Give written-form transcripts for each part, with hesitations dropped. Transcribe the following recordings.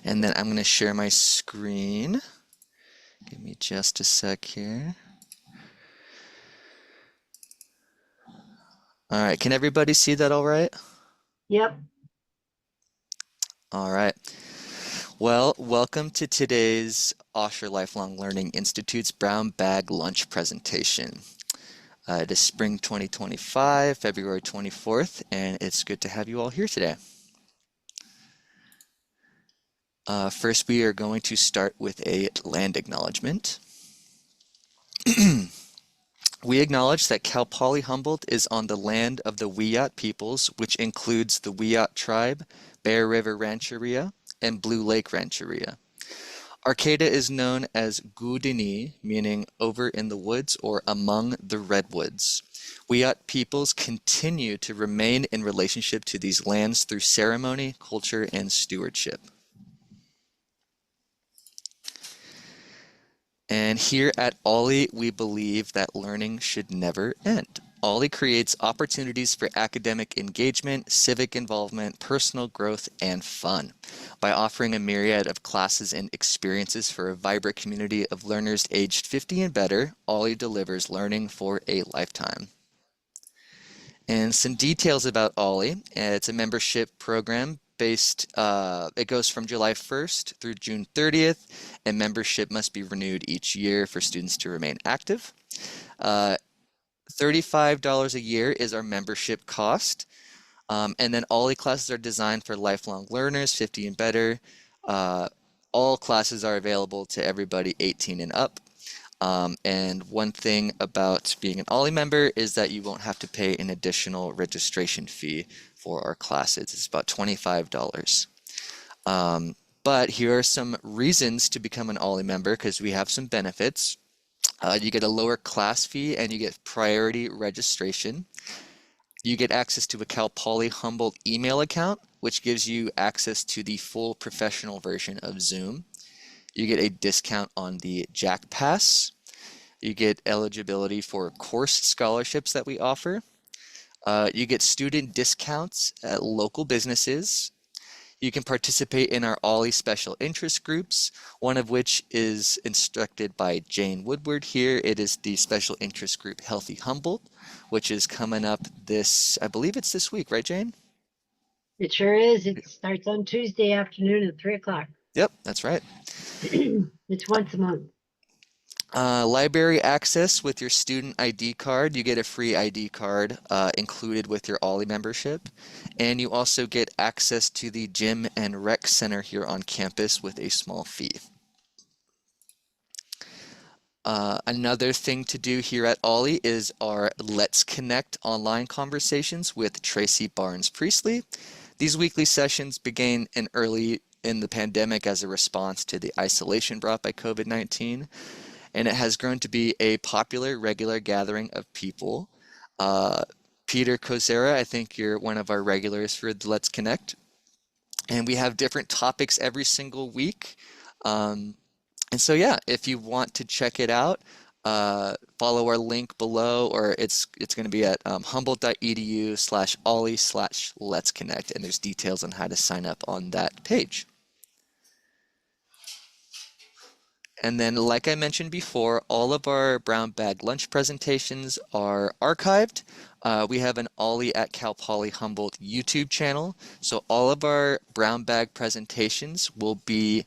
And then I'm going to share my screen. Give me just a sec here. All right, can everybody see that all right? Yep. All right. Well, welcome to today's Osher Lifelong Learning Institute's Brown Bag Lunch presentation. It is spring 2025, February 24th, and it's good to have you all here today. First, we are going to start with a land acknowledgement. We acknowledge that Cal Poly Humboldt is on the land of the Wiyot peoples, which includes the Wiyot tribe, Bear River Rancheria, and Blue Lake Rancheria. Arcata is known as Gudini, meaning over in the woods or among the redwoods. Wiyot peoples continue to remain in relationship to these lands through ceremony, culture, and stewardship. And here at OLLI, we believe that learning should never end. OLLI creates opportunities for academic engagement, civic involvement, personal growth, and fun. By offering a myriad of classes and experiences for a vibrant community of learners aged 50 and better, OLLI delivers learning for a lifetime. And some details about OLLI. It's a membership program it goes from July 1st through June 30th, and membership must be renewed each year for students to remain active. $35 a year is our membership cost. And then OLLI classes are designed for lifelong learners, 50 and better. All classes are available to everybody 18 and up. And one thing about being an OLLI member is that you won't have to pay an additional registration fee for our classes. It's about $25. But here are some reasons to become an OLLI member because we have some benefits. You get a lower class fee and you get priority registration. You get access to a Cal Poly Humboldt email account, which gives you access to the full professional version of Zoom. You get a discount on the Jack Pass. You get eligibility for course scholarships that we offer. You get student discounts at local businesses. You can participate in our OLLI special interest groups, one of which is instructed by Jane Woodward here. It is the special interest group Healthy Humboldt, which is coming up I believe it's this week, right, Jane? It sure is. It starts on Tuesday afternoon at 3 o'clock. Yep, that's right. It's once a month. Library access with your student ID card. You get a free ID card included with your OLLI membership. And you also get access to the gym and rec center here on campus with a small fee. Another thing to do here at OLLI is our Let's Connect online conversations with Tracy Barnes-Priestley. These weekly sessions began early in the pandemic as a response to the isolation brought by COVID-19. And it has grown to be a popular, regular gathering of people. Peter Kozera, I think you're one of our regulars for the Let's Connect. And we have different topics every single week. And so, yeah, if you want to check it out, follow our link below, or it's going to be at humboldt.edu/olli/Let's Connect, and there's details on how to sign up on that page. And then, like I mentioned before, all of our brown bag lunch presentations are archived. We have an OLLI at Cal Poly Humboldt YouTube channel. So all of our brown bag presentations will be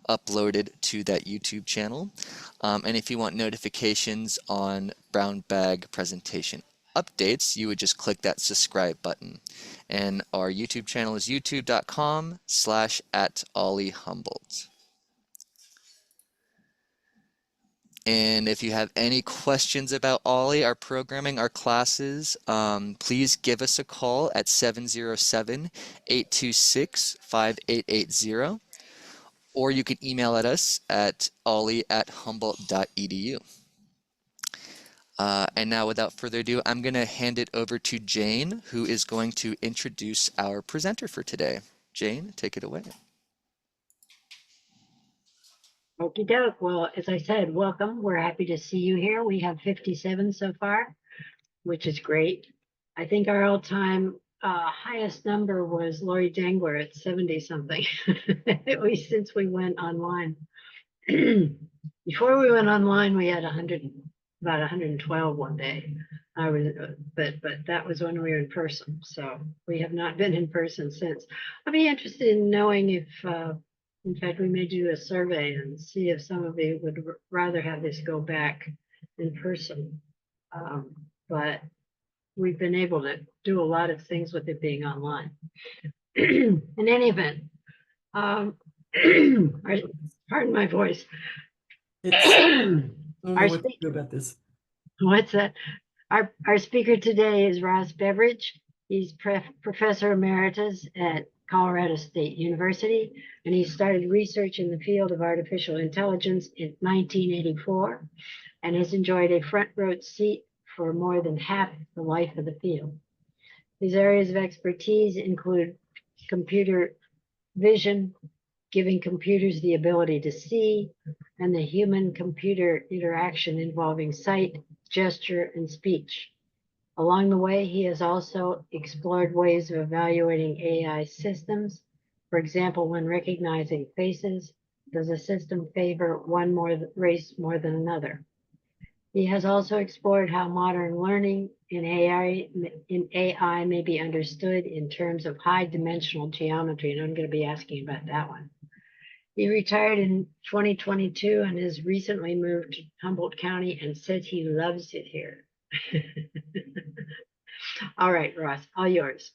uploaded to that YouTube channel. And if you want notifications on brown bag presentation updates, you would just click that subscribe button. And our YouTube channel is youtube.com/@OLLIHumboldt. And if you have any questions about OLLI, our programming, our classes, please give us a call at 707-826-5880, or you can email at us at olli@humboldt.edu. And now, without further ado, I'm going to hand it over to Jane, who is going to introduce our presenter for today. Jane, take it away. Okie doke. Well, as I said, welcome. We're happy to see you here. We have 57 so far, which is great. I think our all-time highest number was Lori Dangler at 70 something, at least since we went online. Before we went online, we had about 112 one day. But that was when we were in person. So we have not been in person since. I'd be interested in knowing if, in fact, we may do a survey and see if some of you would rather have this go back in person. But we've been able to do a lot of things with it being online. In any event, pardon my voice. I don't know Our what to speaker, do about this. what's that? Our speaker today is Ross Beveridge. He's Professor Emeritus at Colorado State University, and he started research in the field of artificial intelligence in 1984 and has enjoyed a front row seat for more than half the life of the field. His areas of expertise include computer vision, giving computers the ability to see, and the human-computer interaction involving sight, gesture, and speech. Along the way, he has also explored ways of evaluating AI systems. For example, when recognizing faces, does a system favor one race more than another? He has also explored how modern learning in AI may be understood in terms of high-dimensional geometry, and I'm going to be asking about that one. He retired in 2022 and has recently moved to Humboldt County and says he loves it here. All right, Ross, all yours.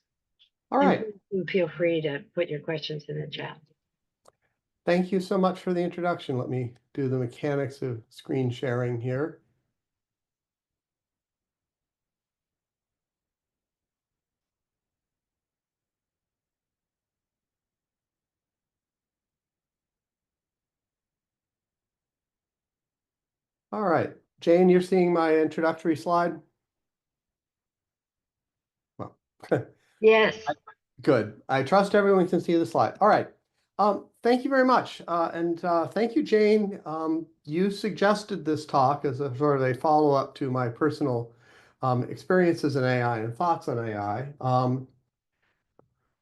All right. And feel free to put your questions in the chat. Thank you so much for the introduction. Let me do the mechanics of screen sharing here. All right. Jane, you're seeing my introductory slide? Well, Yes. good. I trust everyone can see the slide. All right. Thank you very much. Thank you, Jane. You suggested this talk as a sort of a follow-up to my personal experiences in AI and thoughts on AI.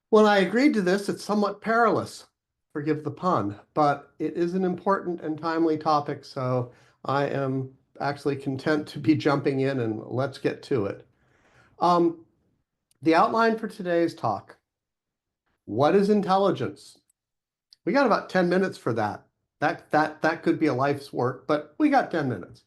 When I agreed to this, it's somewhat perilous, forgive the pun, but it is an important and timely topic, so I am actually content to be jumping in, and let's get to it. The outline for today's talk. What is intelligence? We got about 10 minutes for that. That could be a life's work, but we got 10 minutes.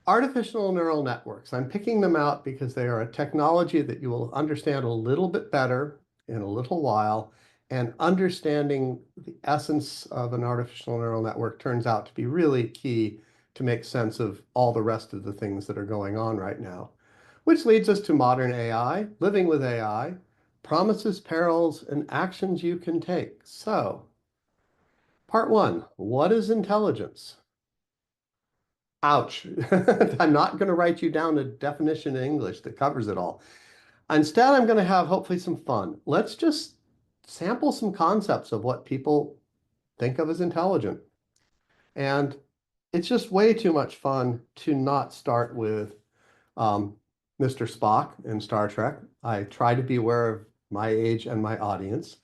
Artificial neural networks. I'm picking them out because they are a technology that you will understand a little bit better in a little while, and understanding the essence of an artificial neural network turns out to be really key to make sense of all the rest of the things that are going on right now. Which leads us to modern AI, living with AI, promises, perils, and actions you can take. So, part one, what is intelligence? Ouch. I'm not going to write you down a definition in English that covers it all. Instead, I'm going to have hopefully some fun. Let's just sample some concepts of what people think of as intelligent. And it's just way too much fun to not start with Mr. Spock in Star Trek. I try to be aware of my age and my audience.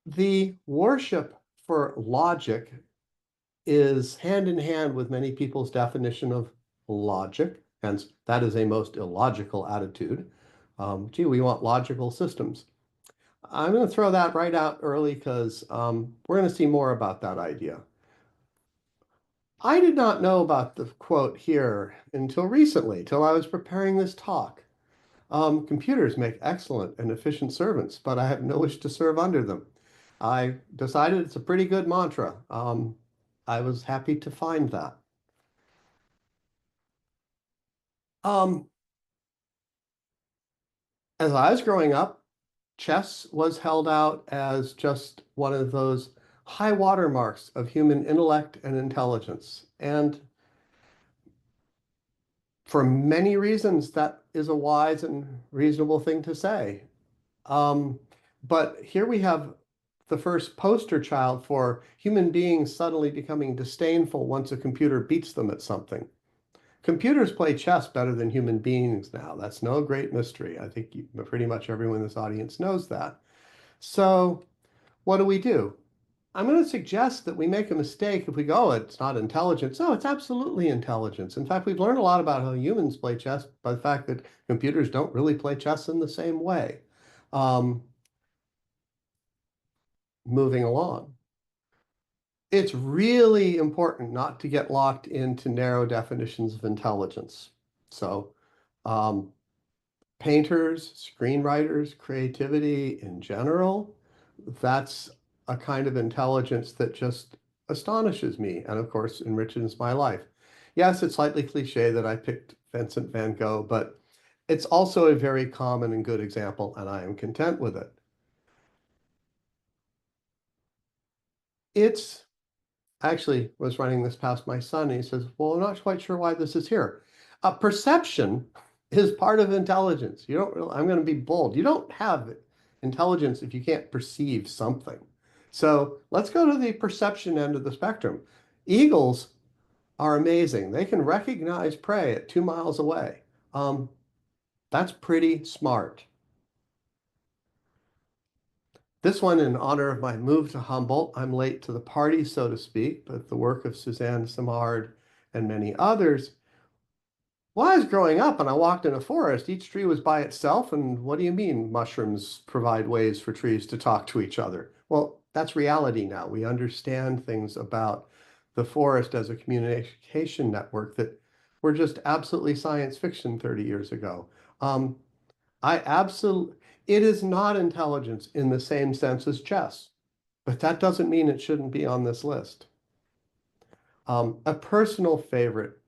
The worship for logic is hand in hand with many people's definition of logic. Hence, that is a most illogical attitude. Gee, we want logical systems. I'm going to throw that right out early because we're going to see more about that idea. I did not know about the quote here until recently, till I was preparing this talk. Computers make excellent and efficient servants, but I have no wish to serve under them. I decided it's a pretty good mantra. I was happy to find that. As I was growing up, chess was held out as just one of those high watermarks of human intellect and intelligence. And for many reasons, that is a wise and reasonable thing to say. But here we have the first poster child for human beings suddenly becoming disdainful once a computer beats them at something. Computers play chess better than human beings now. That's no great mystery. I think pretty much everyone in this audience knows that. So what do? I'm going to suggest that we make a mistake if we go, oh, it's not intelligence. No, it's absolutely intelligence. In fact, we've learned a lot about how humans play chess by the fact that computers don't really play chess in the same way. Moving along. It's really important not to get locked into narrow definitions of intelligence. So, painters, screenwriters, creativity in general, that's a kind of intelligence that just astonishes me and, of course, enriches my life. Yes, it's slightly cliche that I picked Vincent van Gogh, but it's also a very common and good example, and I am content with it. It's actually was running this past my son, and he says, well, I'm not quite sure why this is here. Perception is part of intelligence. You don't really, I'm going to be bold. You don't have intelligence if you can't perceive something. So let's go to the perception end of the spectrum. Eagles are amazing. They can recognize prey at 2 miles away. That's pretty smart. This one in honor of my move to Humboldt. I'm late to the party, so to speak, but the work of Suzanne Simard and many others. Well, I was growing up and I walked in a forest. Each tree was by itself. And what do you mean mushrooms provide ways for trees to talk to each other? Well, that's reality now. We understand things about the forest as a communication network that were just absolutely science fiction 30 years ago. It is not intelligence in the same sense as chess, but that doesn't mean it shouldn't be on this list. A personal favorite,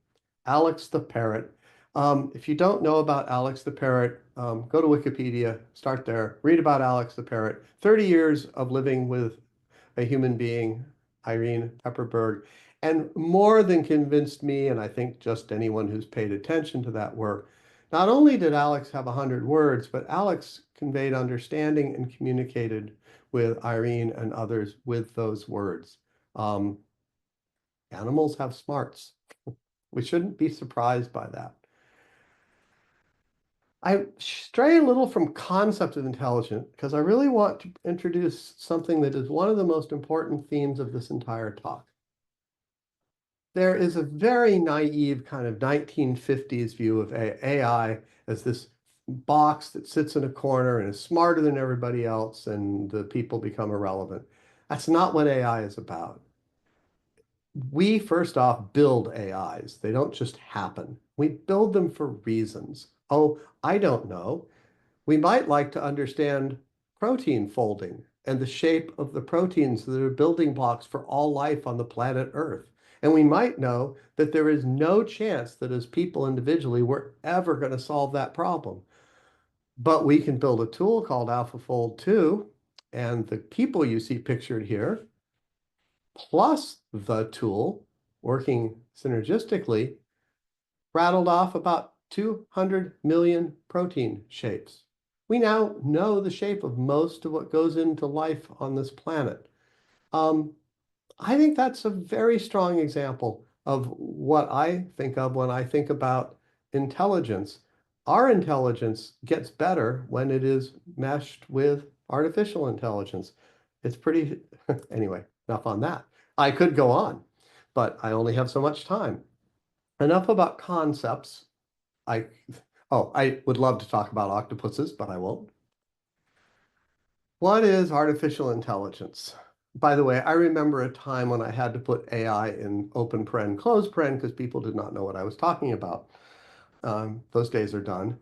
Alex the Parrot. If you don't know about Alex the Parrot, go to Wikipedia, start there, read about Alex the Parrot. 30 years of living with a human being, Irene Pepperberg, and more than convinced me, and I think just anyone who's paid attention to that work. Not only did Alex have 100 words, but Alex conveyed understanding and communicated with Irene and others with those words. Animals have smarts. We shouldn't be surprised by that. I stray a little from concept of intelligence because I really want to introduce something that is one of the most important themes of this entire talk. There is a very naive kind of 1950s view of AI as this box that sits in a corner and is smarter than everybody else, and the people become irrelevant. That's not what AI is about. We first off build AIs. They don't just happen. We build them for reasons. Oh, I don't know. We might like to understand protein folding and the shape of the proteins that are building blocks for all life on the planet Earth. And we might know that there is no chance that as people individually, we're ever going to solve that problem. But we can build a tool called AlphaFold 2, and the people you see pictured here, plus the tool working synergistically, rattled off about 200 million protein shapes. We now know the shape of most of what goes into life on this planet. I think that's a very strong example of what I think of when I think about intelligence. Our intelligence gets better when it is meshed with artificial intelligence. It's pretty, anyway, enough on that. I could go on, but I only have so much time. Enough about concepts. I would love to talk about octopuses, but I won't. What is artificial intelligence? By the way, I remember a time when I had to put AI in open paren, closed paren, because people did not know what I was talking about. Those days are done.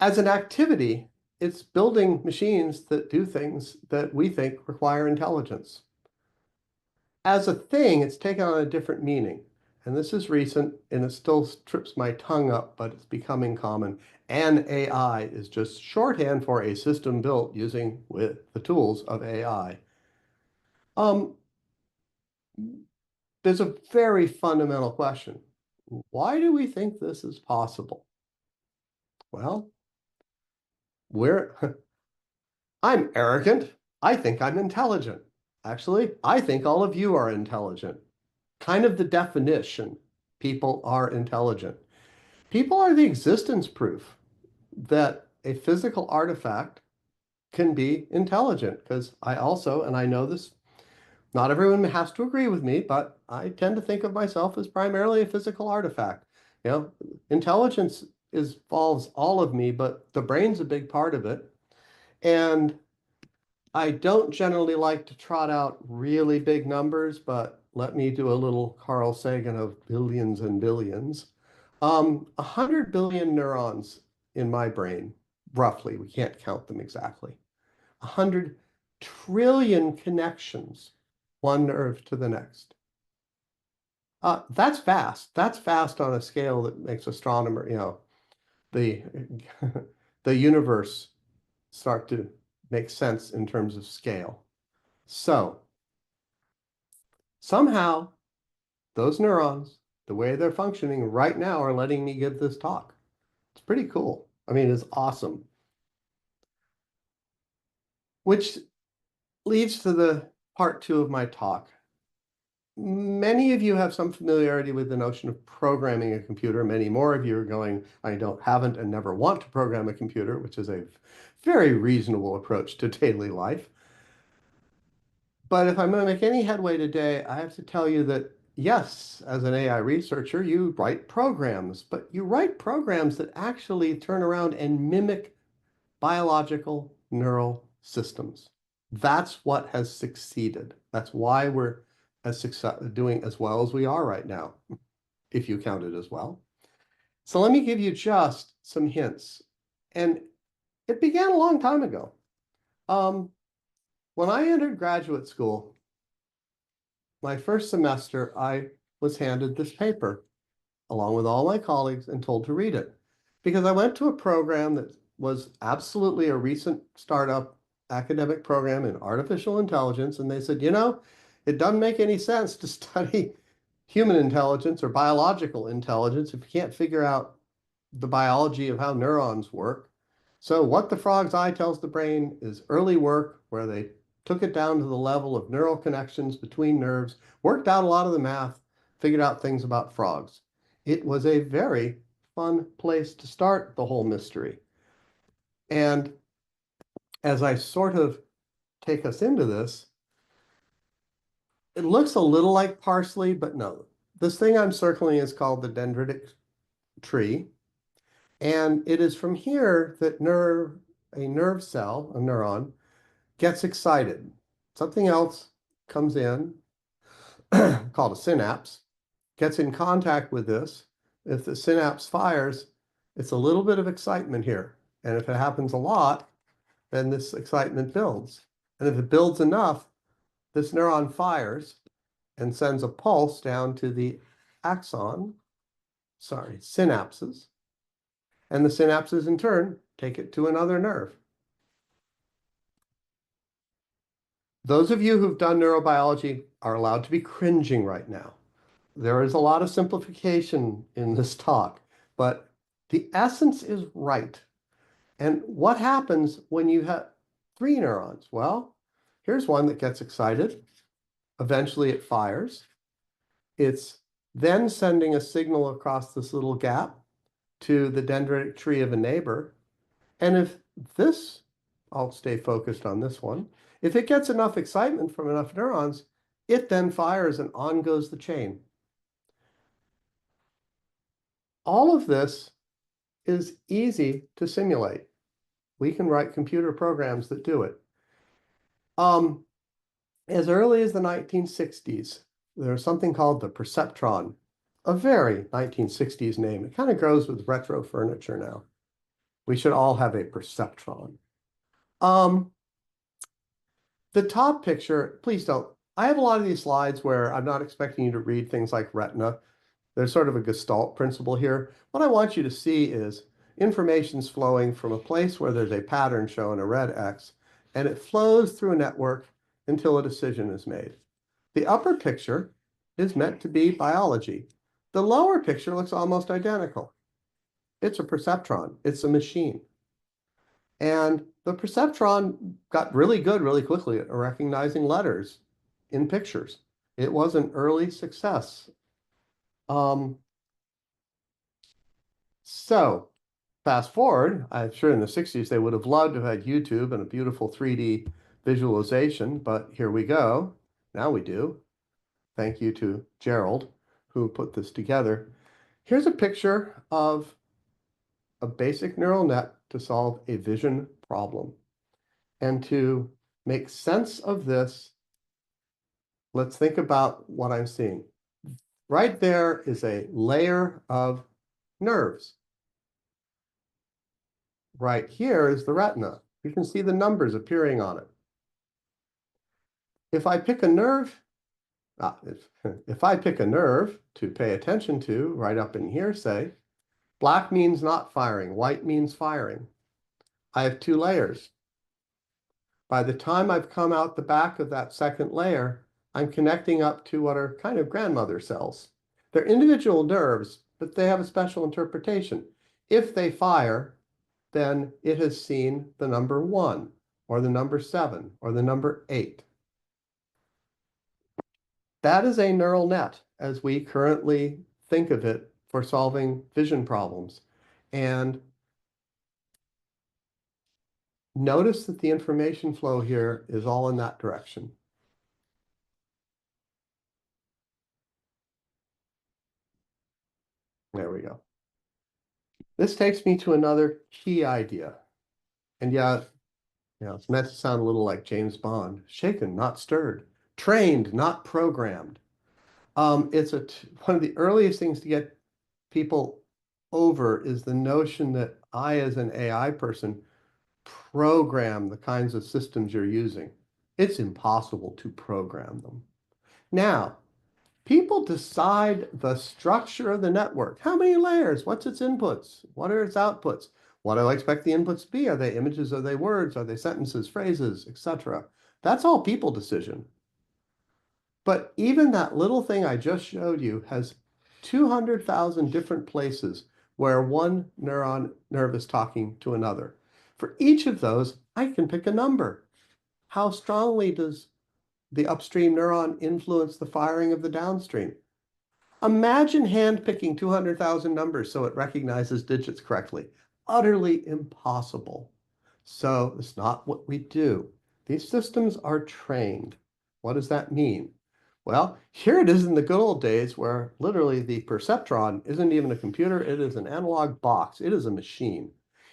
As an activity, it's building machines that do things that we think require intelligence. As a thing, it's taken on a different meaning. And this is recent, and it still trips my tongue up, but it's becoming common. An AI is just shorthand for a system built using with the tools of AI. There's a very fundamental question. Why do we think this is possible? Well, I'm arrogant. I think I'm intelligent. Actually, I think all of you are intelligent. Kind of the definition. people are intelligent. People are the existence proof that a physical artifact can be intelligent, because I also, and I know this, not everyone has to agree with me, but I tend to think of myself as primarily a physical artifact. You know, intelligence involves all of me, but the brain's a big part of it. And I don't generally like to trot out really big numbers, but let me do a little Carl Sagan of billions and billions. 100 billion neurons in my brain, roughly, we can't count them exactly. 100 trillion connections, one nerve to the next. That's vast. That's vast on a scale that makes astronomer, you know, the the universe start to make sense in terms of scale. So somehow those neurons, the way they're functioning right now, are letting me give this talk. It's pretty cool. I mean, it's awesome. Which leads to the part two of my talk. Many of you have some familiarity with the notion of programming a computer. Many more of you are going, I haven't and never want to program a computer, which is a very reasonable approach to daily life. But if I'm going to make any headway today, I have to tell you that yes, as an AI researcher, you write programs, but you write programs that actually turn around and mimic biological neural systems. That's what has succeeded. That's why we're doing as well as we are right now, if you count it as well. So let me give you just some hints. And it began a long time ago. When I entered graduate school, my first semester, I was handed this paper along with all my colleagues and told to read it, because I went to a program that was absolutely a recent startup academic program in artificial intelligence. And they said, you know, it doesn't make any sense to study human intelligence or biological intelligence if you can't figure out the biology of how neurons work. So what the frog's eye tells the brain is early work where they took it down to the level of neural connections between nerves, worked out a lot of the math, figured out things about frogs. It was a very fun place to start the whole mystery. And as I sort of take us into this, it looks a little like parsley, but no. This thing I'm circling is called the dendritic tree. And it is from here that a nerve cell, a neuron, gets excited. Something else comes in, called a synapse, gets in contact with this. If the synapse fires, it's a little bit of excitement here. And if it happens a lot, then this excitement builds. And if it builds enough, this neuron fires and sends a pulse down to the synapses. And the synapses in turn take it to another nerve. Those of you who've done neurobiology are allowed to be cringing right now. There is a lot of simplification in this talk, but the essence is right. And what happens when you have three neurons? Well, here's one that gets excited. Eventually it fires. It's then sending a signal across this little gap to the dendritic tree of a neighbor. And if this, I'll stay focused on this one, if it gets enough excitement from enough neurons, it then fires and on goes the chain. All of this is easy to simulate. We can write computer programs that do it. As early as the 1960s, there was something called the perceptron, a very 1960s name. It kind of grows with retro furniture now. We should all have a perceptron. The top picture, please don't. I have a lot of these slides where I'm not expecting you to read things like retina. There's sort of a Gestalt principle here. What I want you to see is information's flowing from a place where there's a pattern shown, a red X, and it flows through a network until a decision is made. The upper picture is meant to be biology. The lower picture looks almost identical. It's a perceptron. It's a machine. And the perceptron got really good really quickly at recognizing letters in pictures. It was an early success. So fast forward, I'm sure in the 60s they would have loved to have had YouTube and a beautiful 3D visualization, but here we go. Now we do. Thank you to Gerald, who put this together. Here's a picture of a basic neural net to solve a vision problem. And to make sense of this, let's think about what I'm seeing. Right there is a layer of nerves. Right here is the retina. You can see the numbers appearing on it. If I pick a nerve, if I pick a nerve to pay attention to, right up in here, say, black means not firing, white means firing. I have two layers. By the time I've come out the back of that second layer, I'm connecting up to what are kind of grandmother cells. They're individual nerves, but they have a special interpretation. If they fire, then it has seen the number 1, or the number 7, or the number 8. That is a neural net as we currently think of it for solving vision problems. And notice that the information flow here is all in that direction. There we go. This takes me to another key idea. And yeah, it's meant to sound a little like James Bond. Shaken, not stirred. Trained, not programmed. It's one of the earliest things to get people over is the notion that I, as an AI person, program the kinds of systems you're using. It's impossible to program them. Now, people decide the structure of the network. How many layers? What's its inputs? What are its outputs? What do I expect the inputs to be? Are they images? Are they words? Are they sentences, phrases, etc.? That's all people decision. But even that little thing I just showed you has 200,000 different places where one nerve is talking to another. For each of those, I can pick a number. How strongly does the upstream neuron influence the firing of the downstream? Imagine hand-picking 200,000 numbers so it recognizes digits correctly. Utterly impossible. So it's not what we do. These systems are trained. What does that mean? Well, here it is in the good old days where literally the perceptron isn't even a computer, it is an analog box, it is a machine.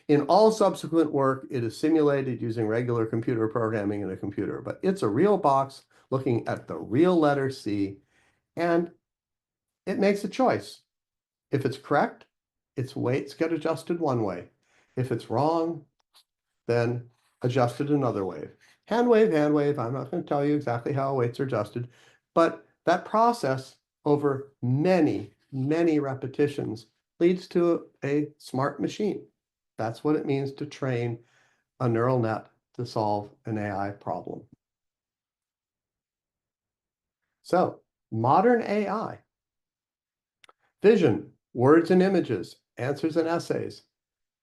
In all subsequent work, it is simulated using regular computer programming in a computer, but it's a real box looking at the real letter C, and it makes a choice. If it's correct, its weights get adjusted one way. If it's wrong, then adjusted another way. Hand wave, I'm not going to tell you exactly how weights are adjusted, but that process over many, many repetitions leads to a smart machine. That's what it means to train a neural net to solve an AI problem. So, modern AI. Vision, words and images, answers and essays,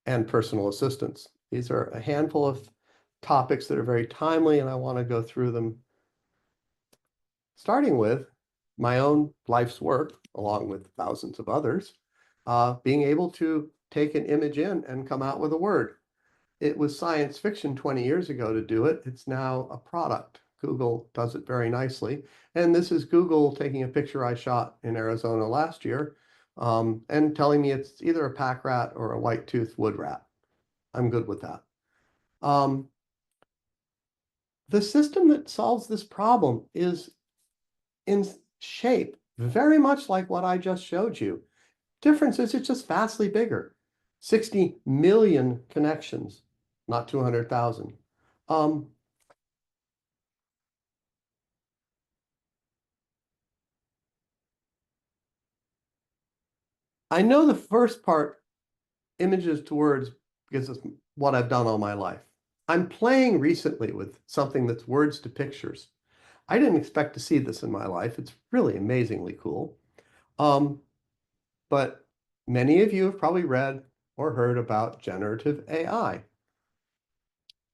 and personal assistants. These are a handful of topics that are very timely, and I want to go through them, starting with my own life's work, along with thousands of others, being able to take an image in and come out with a word. It was science fiction 20 years ago to do it. It's now a product. Google does it very nicely. And this is Google taking a picture I shot in Arizona last year and telling me it's either a pack rat or a white-toothed wood rat. I'm good with that. The system that solves this problem is in shape very much like what I just showed you. Difference is it's just vastly bigger. 60 million connections, not 200,000. I know the first part, images to words, because it's what I've done all my life. I'm playing recently with something that's words to pictures. I didn't expect to see this in my life. It's really amazingly cool. But many of you have probably read or heard about generative AI.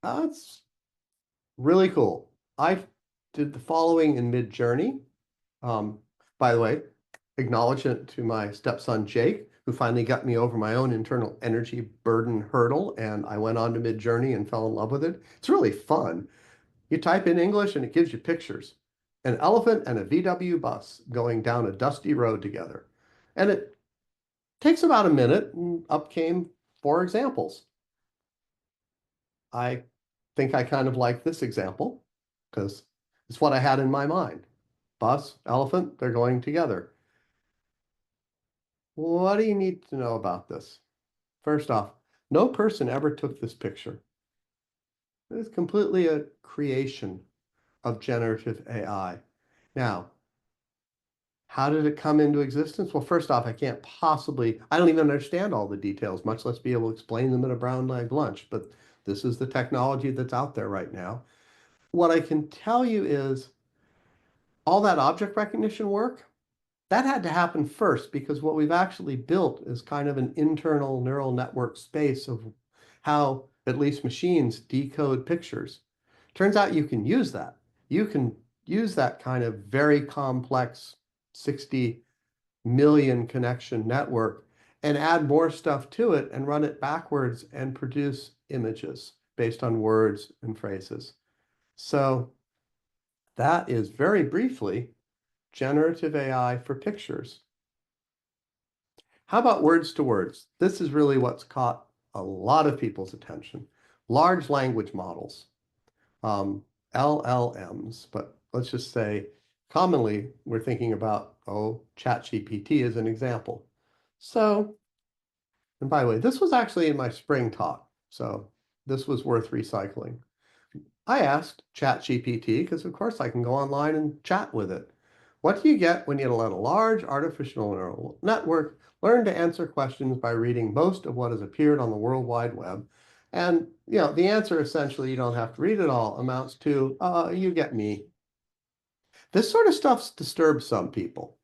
That's really cool. I did the following in Mid-Journey. By the way, acknowledgement to my stepson, Jake, who finally got me over my own internal energy burden hurdle, and I went on to Midjourney and fell in love with it. It's really fun. You type in English and it gives you pictures. An elephant and a VW bus going down a dusty road together. And it takes about a minute, and up came 4 examples. I think I kind of like this example because it's what I had in my mind. Bus, elephant, they're going together. What do you need to know about this? First off, no person ever took this picture. It is completely a creation of generative AI. Now, how did it come into existence? Well, first off, I don't even understand all the details, much less be able to explain them at a brown bag lunch, but this is the technology that's out there right now. What I can tell you is all that object recognition work, that had to happen first because what we've actually built is kind of an internal neural network space of how at least machines decode pictures. Turns out you can use that. You can use that kind of very complex 60 million connection network and add more stuff to it and run it backwards and produce images based on words and phrases. So that is very briefly generative AI for pictures. How about words to words? This is really what's caught a lot of people's attention. Large language models, LLMs, but let's just say commonly we're thinking about, ChatGPT as an example. So, and by the way, this was actually in my spring talk, so this was worth recycling. I asked ChatGPT, because of course I can go online and chat with it. What do you get when you let a large artificial neural network learn to answer questions by reading most of what has appeared on the World Wide Web? And, the answer essentially, you don't have to read it all, amounts to, you get me. This sort of stuff disturbs some people.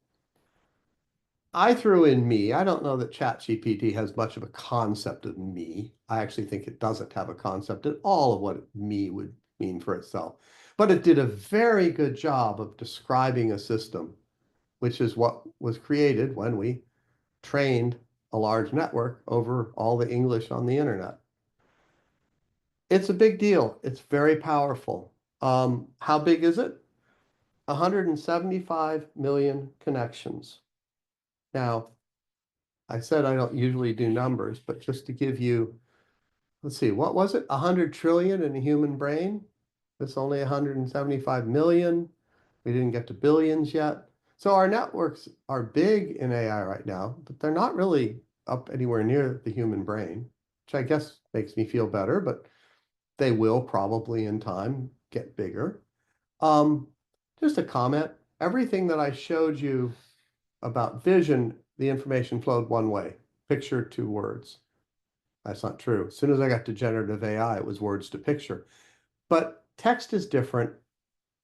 I threw in me. I don't know that ChatGPT has much of a concept of me. I actually think it doesn't have a concept at all of what me would mean for itself. But it did a very good job of describing a system, which is what was created when we trained a large network over all the English on the internet. It's a big deal. It's very powerful. How big is it? 175 million connections. Now, I said I don't usually do numbers, but just to give you, let's see, what was it? 100 trillion in a human brain? It's only 175 million. We didn't get to billions yet. So our networks are big in AI right now, but they're not really up anywhere near the human brain, which I guess makes me feel better, but they will probably in time get bigger. Just a comment, everything that I showed you about vision, the information flowed one way, picture to words. That's not true. As soon as I got to generative AI, it was words to picture. But text is different.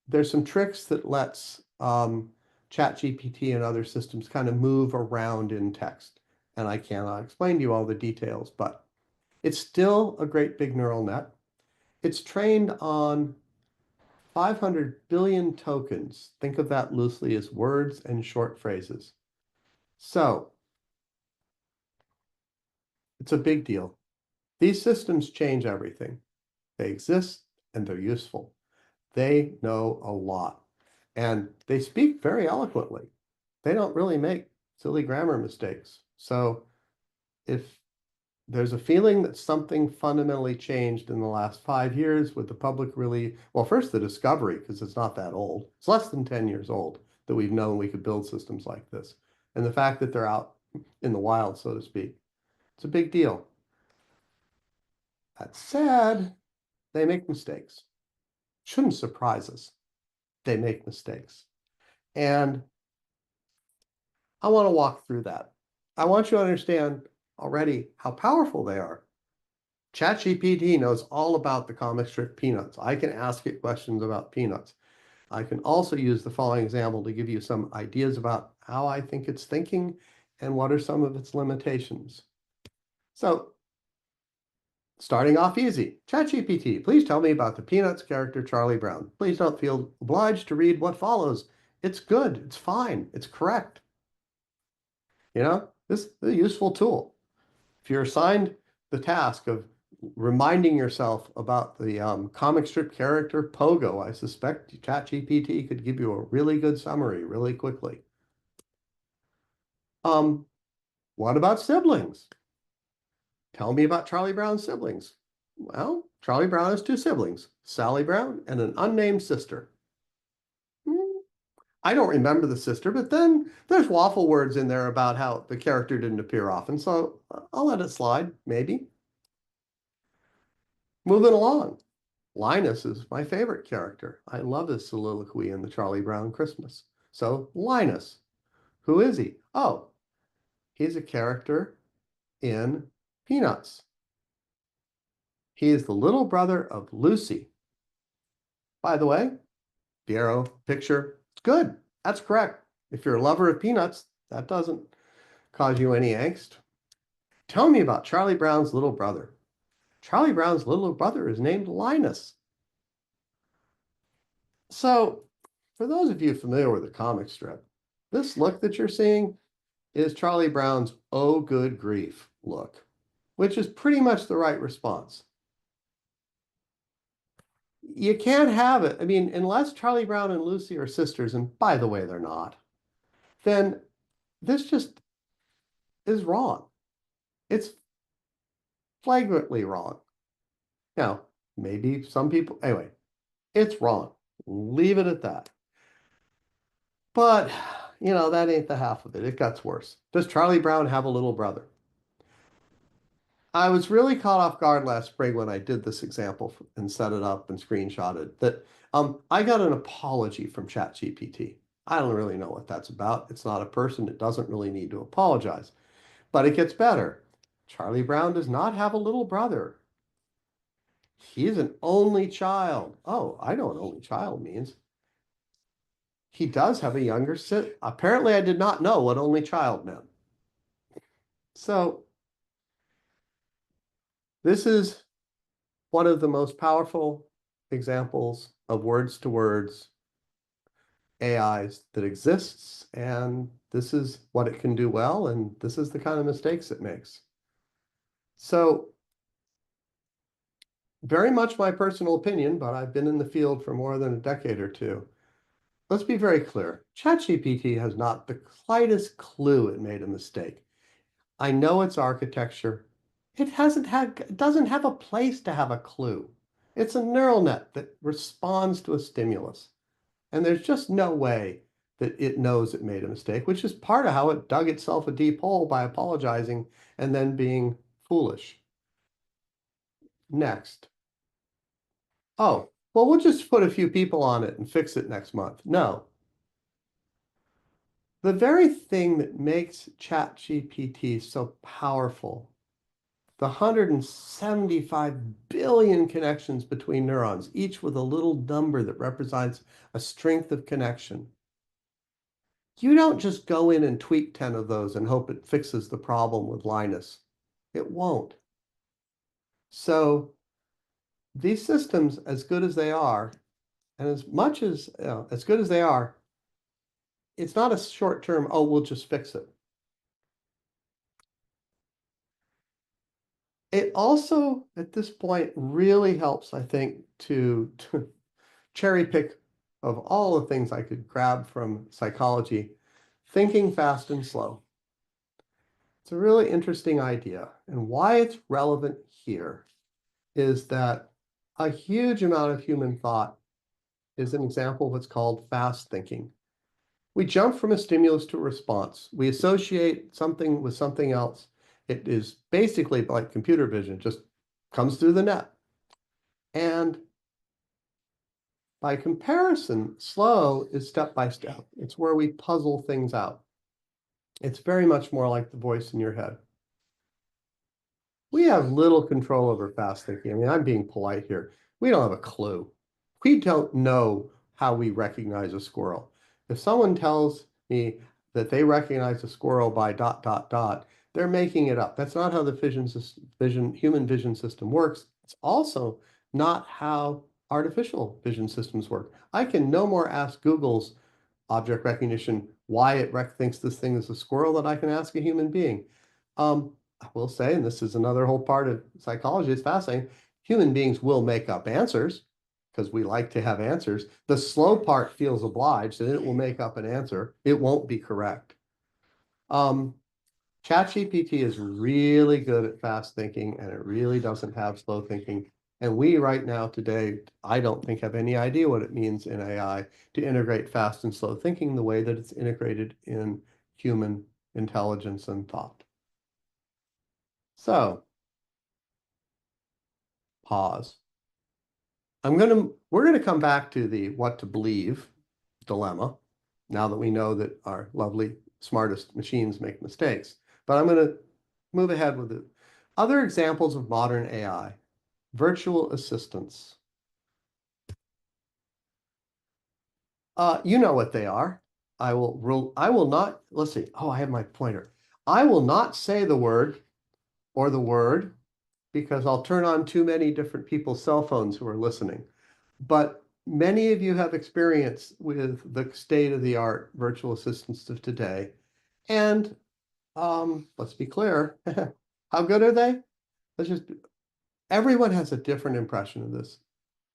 There's some tricks that lets ChatGPT and other systems kind of move around in text. And I cannot explain to you all the details, but it's still a great big neural net. It's trained on 500 billion tokens. Think of that loosely as words and short phrases. So it's a big deal. These systems change everything. They exist and they're useful. They know a lot and they speak very eloquently. They don't really make silly grammar mistakes. So if there's a feeling that something fundamentally changed in the last 5 years with the public really, well, first the discovery, because it's not that old. It's less than 10 years old that we've known we could build systems like this. And the fact that they're out in the wild, so to speak, it's a big deal. That said, they make mistakes. Shouldn't surprise us. They make mistakes. And I want to walk through that. I want you to understand already how powerful they are. ChatGPT knows all about the comic strip Peanuts. I can ask it questions about Peanuts. I can also use the following example to give you some ideas about how I think it's thinking and what are some of its limitations. So, starting off easy. ChatGPT, please tell me about the Peanuts character Charlie Brown. Please don't feel obliged to read what follows. It's good, it's fine, it's correct. This is a useful tool. If you're assigned the task of reminding yourself about the comic strip character Pogo, I suspect ChatGPT could give you a really good summary really quickly. What about siblings? Tell me about Charlie Brown's siblings. Well, Charlie Brown has two siblings, Sally Brown and an unnamed sister. I don't remember the sister, but then there's waffle words in there about how the character didn't appear often, so I'll let it slide, maybe. Moving along. Linus is my favorite character. I love his soliloquy in the Charlie Brown Christmas. So, Linus, who is he? Oh, he's a character in Peanuts. He is the little brother of Lucy. By the way, the arrow picture, it's good. That's correct. If you're a lover of Peanuts, that doesn't cause you any angst. Tell me about Charlie Brown's little brother. Charlie Brown's little brother is named Linus. So, for those of you familiar with the comic strip, this look that you're seeing is Charlie Brown's "Oh good grief" look, which is pretty much the right response. You can't have it. I mean, unless Charlie Brown and Lucy are sisters, and by the way, they're not, then this just is wrong. It's flagrantly wrong. Now, maybe some people, anyway, it's wrong. Leave it at that. But, you know, that ain't the half of it. It gets worse. Does Charlie Brown have a little brother? I was really caught off guard last spring when I did this example and set it up and screenshotted that I got an apology from ChatGPT. I don't really know what that's about. It's not a person. It doesn't really need to apologize. But it gets better. Charlie Brown does not have a little brother. He's an only child. Oh, I know what only child means. He does have a younger sister. Apparently, I did not know what only child meant. So, this is one of the most powerful examples of words to words AIs that exists, and this is what it can do well, and this is the kind of mistakes it makes. So, very much my personal opinion, but I've been in the field for more than a decade or two. Let's be very clear. ChatGPT has not the slightest clue it made a mistake. I know its architecture. It doesn't have a place to have a clue. It's a neural net that responds to a stimulus. And there's just no way that it knows it made a mistake, which is part of how it dug itself a deep hole by apologizing and then being foolish. Next. Oh, well, we'll just put a few people on it and fix it next month. No. The very thing that makes ChatGPT so powerful, the 175 billion connections between neurons, each with a little number that represents a strength of connection. You don't just go in and tweak 10 of those and hope it fixes the problem with Linus. It won't. So these systems, as good as they are, and as much as good as they are, it's not a short-term, oh, we'll just fix it. It also, at this point, really helps, I think, to cherry pick of all the things I could grab from psychology, thinking fast and slow. It's a really interesting idea. And why it's relevant here is that a huge amount of human thought is an example of what's called fast thinking. We jump from a stimulus to a response. We associate something with something else. It is basically like computer vision, it just comes through the net. And by comparison, slow is step by step. It's where we puzzle things out. It's very much more like the voice in your head. We have little control over fast thinking. I mean, I'm being polite here. We don't have a clue. We don't know how we recognize a squirrel. If someone tells me that they recognize a squirrel by ... they're making it up. That's not how the human vision system works. It's also not how artificial vision systems work. I can no more ask Google's object recognition why it thinks this thing is a squirrel that I can ask a human being. I will say, and this is another whole part of psychology, it's fascinating, human beings will make up answers because we like to have answers. The slow part feels obliged and it will make up an answer. It won't be correct. ChatGPT is really good at fast thinking and it really doesn't have slow thinking. And we right now today, I don't think have any idea what it means in AI to integrate fast and slow thinking the way that it's integrated in human intelligence and thought. So, pause. We're gonna come back to the what to believe dilemma, now that we know that our lovely, smartest machines make mistakes. But I'm gonna move ahead with it. Other examples of modern AI, virtual assistants. You know what they are. I will not, let's see. Oh, I have my pointer. I will not say the word or the word because I'll turn on too many different people's cell phones who are listening. But many of you have experience with the state-of-the-art virtual assistants of today. And let's be clear, how good are they? Everyone has a different impression of this.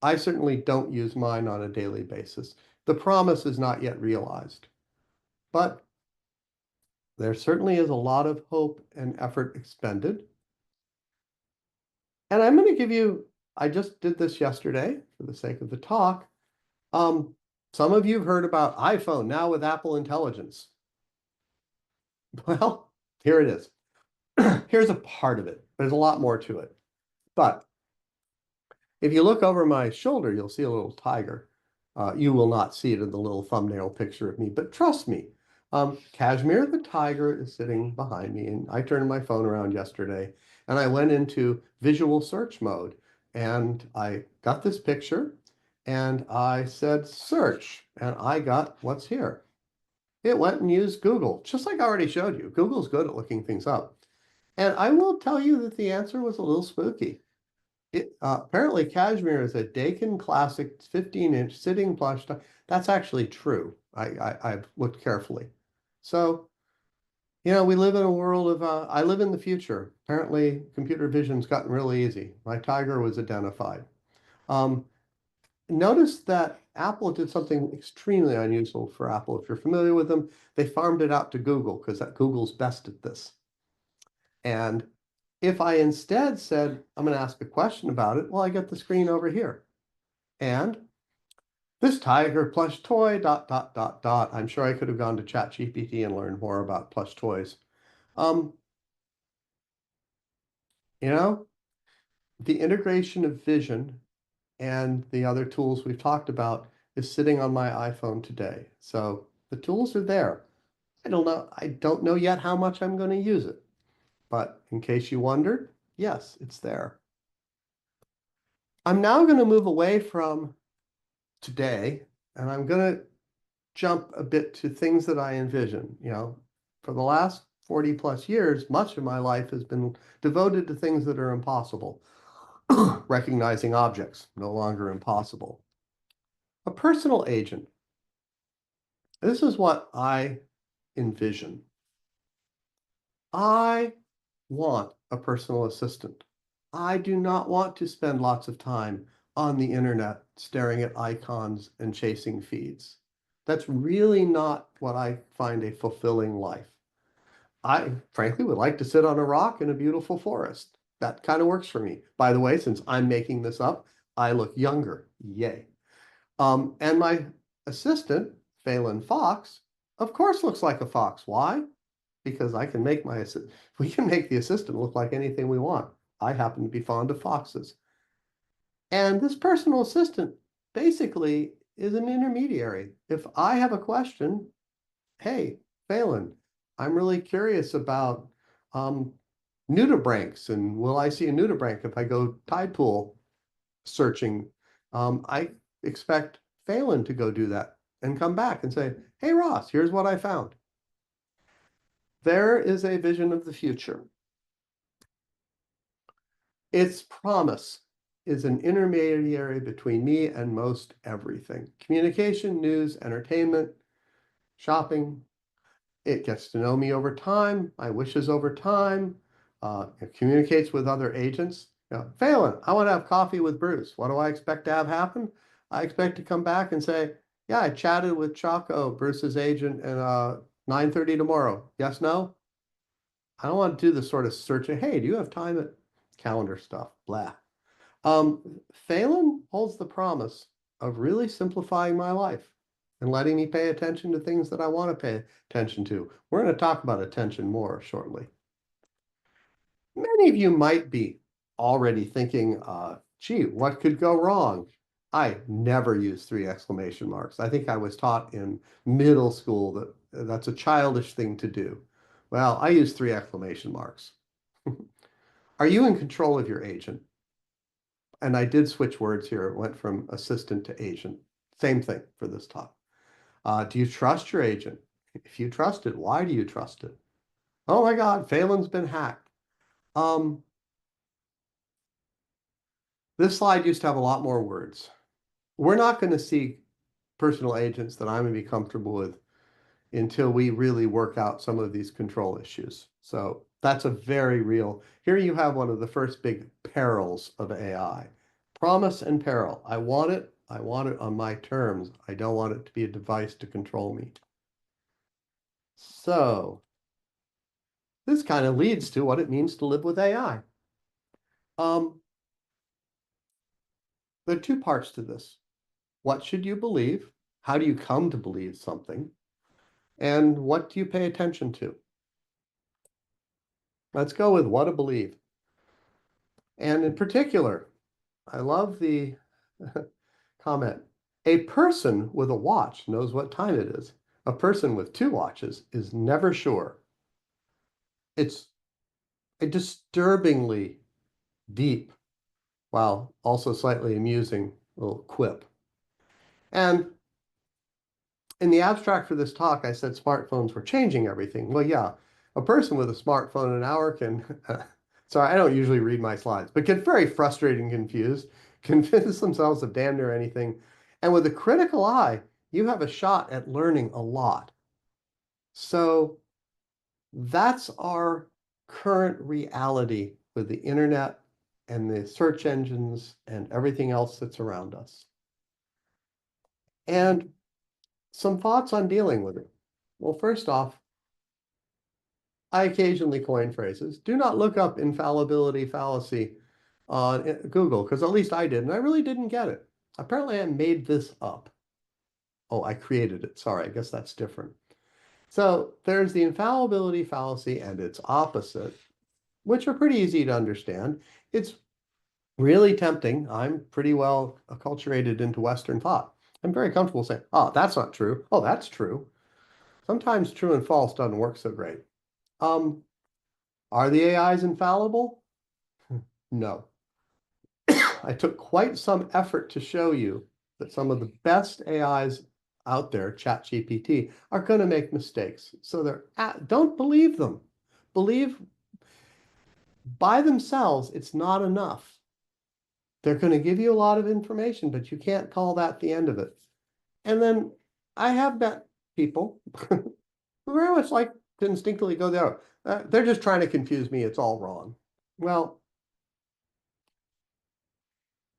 I certainly don't use mine on a daily basis. The promise is not yet realized, but there certainly is a lot of hope and effort expended. And I'm going to give you, I just did this yesterday for the sake of the talk. Some of you have heard about iPhone now with Apple Intelligence. Well, here it is. Here's a part of it. There's a lot more to it. But if you look over my shoulder, you'll see a little tiger. You will not see it in the little thumbnail picture of me, but trust me, Kashmir the tiger is sitting behind me, and I turned my phone around yesterday, and I went into visual search mode, and I got this picture, and I said search, and I got what's here. It went and used Google, just like I already showed you. Google's good at looking things up. And I will tell you that the answer was a little spooky. Apparently Kashmir is a Dakin Classic 15-inch sitting plush. That's actually true. I've looked carefully. So, you know, we live in a world of, I live in the future. Apparently computer vision's gotten really easy. My tiger was identified. Notice that Apple did something extremely unusual for Apple. If you're familiar with them, they farmed it out to Google because Google's best at this. And if I instead said, I'm going to ask a question about it, well, I get the screen over here. And this tiger plush toy, ... I'm sure I could have gone to ChatGPT and learned more about plush toys. You know, the integration of vision and the other tools we've talked about is sitting on my iPhone today. So the tools are there. I don't know yet how much I'm going to use it. But in case you wondered, yes, it's there. I'm now going to move away from today, and I'm going to jump a bit to things that I envision. You know, for the last 40 plus years, much of my life has been devoted to things that are impossible. Recognizing objects, no longer impossible. A personal agent. This is what I envision. I want a personal assistant. I do not want to spend lots of time on the internet staring at icons and chasing feeds. That's really not what I find a fulfilling life. I frankly would like to sit on a rock in a beautiful forest. That kind of works for me. By the way, since I'm making this up, I look younger. Yay. And my assistant, Phelan Fox, of course looks like a fox. Why? Because I can make we can make the assistant look like anything we want. I happen to be fond of foxes. And this personal assistant basically is an intermediary. If I have a question, hey, Phelan, I'm really curious about nudibranchs, and will I see a nudibranch if I go tide pool searching? I expect Phelan to go do that and come back and say, hey, Ross, here's what I found. There is a vision of the future. Its promise is an intermediary between me and most everything. Communication, news, entertainment, shopping, It gets to know me over time, my wishes over time. It communicates with other agents. Phelan, I want to have coffee with Bruce. What do I expect to have happen? I expect to come back and say, yeah, I chatted with Chaco, Bruce's agent, and 9:30 tomorrow. Yes, no? I don't want to do the sort of searching. Hey, do you have time at calendar stuff? Blah. Phelan holds the promise of really simplifying my life and letting me pay attention to things that I want to pay attention to. We're going to talk about attention more shortly. Many of you might be already thinking, gee, what could go wrong? I never use 3 exclamation marks. I think I was taught in middle school that that's a childish thing to do. Well, I use 3 exclamation marks. Are you in control of your agent? And I did switch words here. It went from assistant to agent. Same thing for this talk. Do you trust your agent? If you trust it, why do you trust it? Oh my God, Phelan's been hacked. This slide used to have a lot more words. We're not going to see personal agents that I'm going to be comfortable with until we really work out some of these control issues. So that's a very real. Here you have one of the first big perils of AI. Promise and peril. I want it on my terms. I don't want it to be a device to control me. So this kind of leads to what it means to live with AI. There are 2 parts to this. What should you believe? How do you come to believe something? And what do you pay attention to? Let's go with what to believe. And in particular, I love the comment. A person with a watch knows what time it is. A person with 2 watches is never sure. It's a disturbingly deep, while also slightly amusing little quip. And in the abstract for this talk, I said smartphones were changing everything. Well, yeah, a person with a smartphone an hour can, sorry, I don't usually read my slides, but get very frustrated and confused, convince themselves of damn near anything. And with a critical eye, you have a shot at learning a lot. So that's our current reality with the internet and the search engines and everything else that's around us. And some thoughts on dealing with it. Well, first off, I occasionally coin phrases. Do not look up infallibility fallacy on Google, because at least I did, and I really didn't get it. Apparently I made this up. Oh, I created it. Sorry, I guess that's different. So there's the infallibility fallacy and its opposite, which are pretty easy to understand. It's really tempting. I'm pretty well acculturated into Western thought. I'm very comfortable saying, oh, that's not true. Oh, that's true. Sometimes true and false doesn't work so great. Are the AIs infallible? No. I took quite some effort to show you that some of the best AIs out there, ChatGPT, are going to make mistakes. So don't believe them. Believe by themselves, it's not enough. They're going to give you a lot of information, but you can't call that the end of it. And then I have met people who very much like to instinctively go there. They're just trying to confuse me. It's all wrong. Well,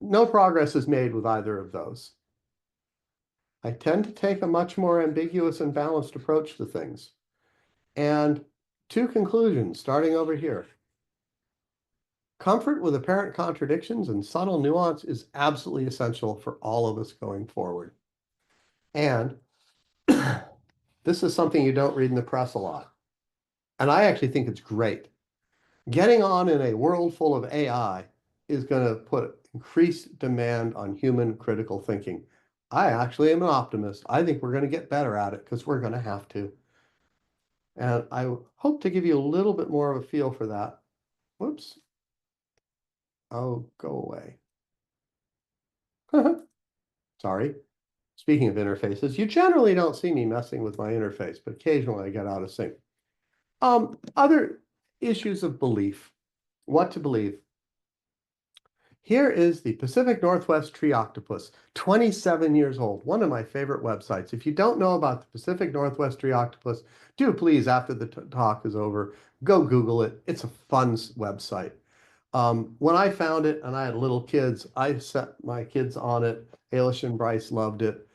no progress is made with either of those. I tend to take a much more ambiguous and balanced approach to things. And 2 conclusions, starting over here. Comfort with apparent contradictions and subtle nuance is absolutely essential for all of us going forward. And this is something you don't read in the press a lot. And I actually think it's great. Getting on in a world full of AI is going to put increased demand on human critical thinking. I actually am an optimist. I think we're going to get better at it because we're going to have to. And I hope to give you a little bit more of a feel for that. Whoops. Oh, go away. Sorry. Speaking of interfaces, you generally don't see me messing with my interface, but occasionally I get out of sync. Other issues of belief. What to believe. Here is the Pacific Northwest tree octopus, 27 years old, one of my favorite websites. If you don't know about the Pacific Northwest tree octopus, do please, after the talk is over, go Google it. It's a fun website. When I found it and I had little kids, I set my kids on it. Ailish and Bryce loved it.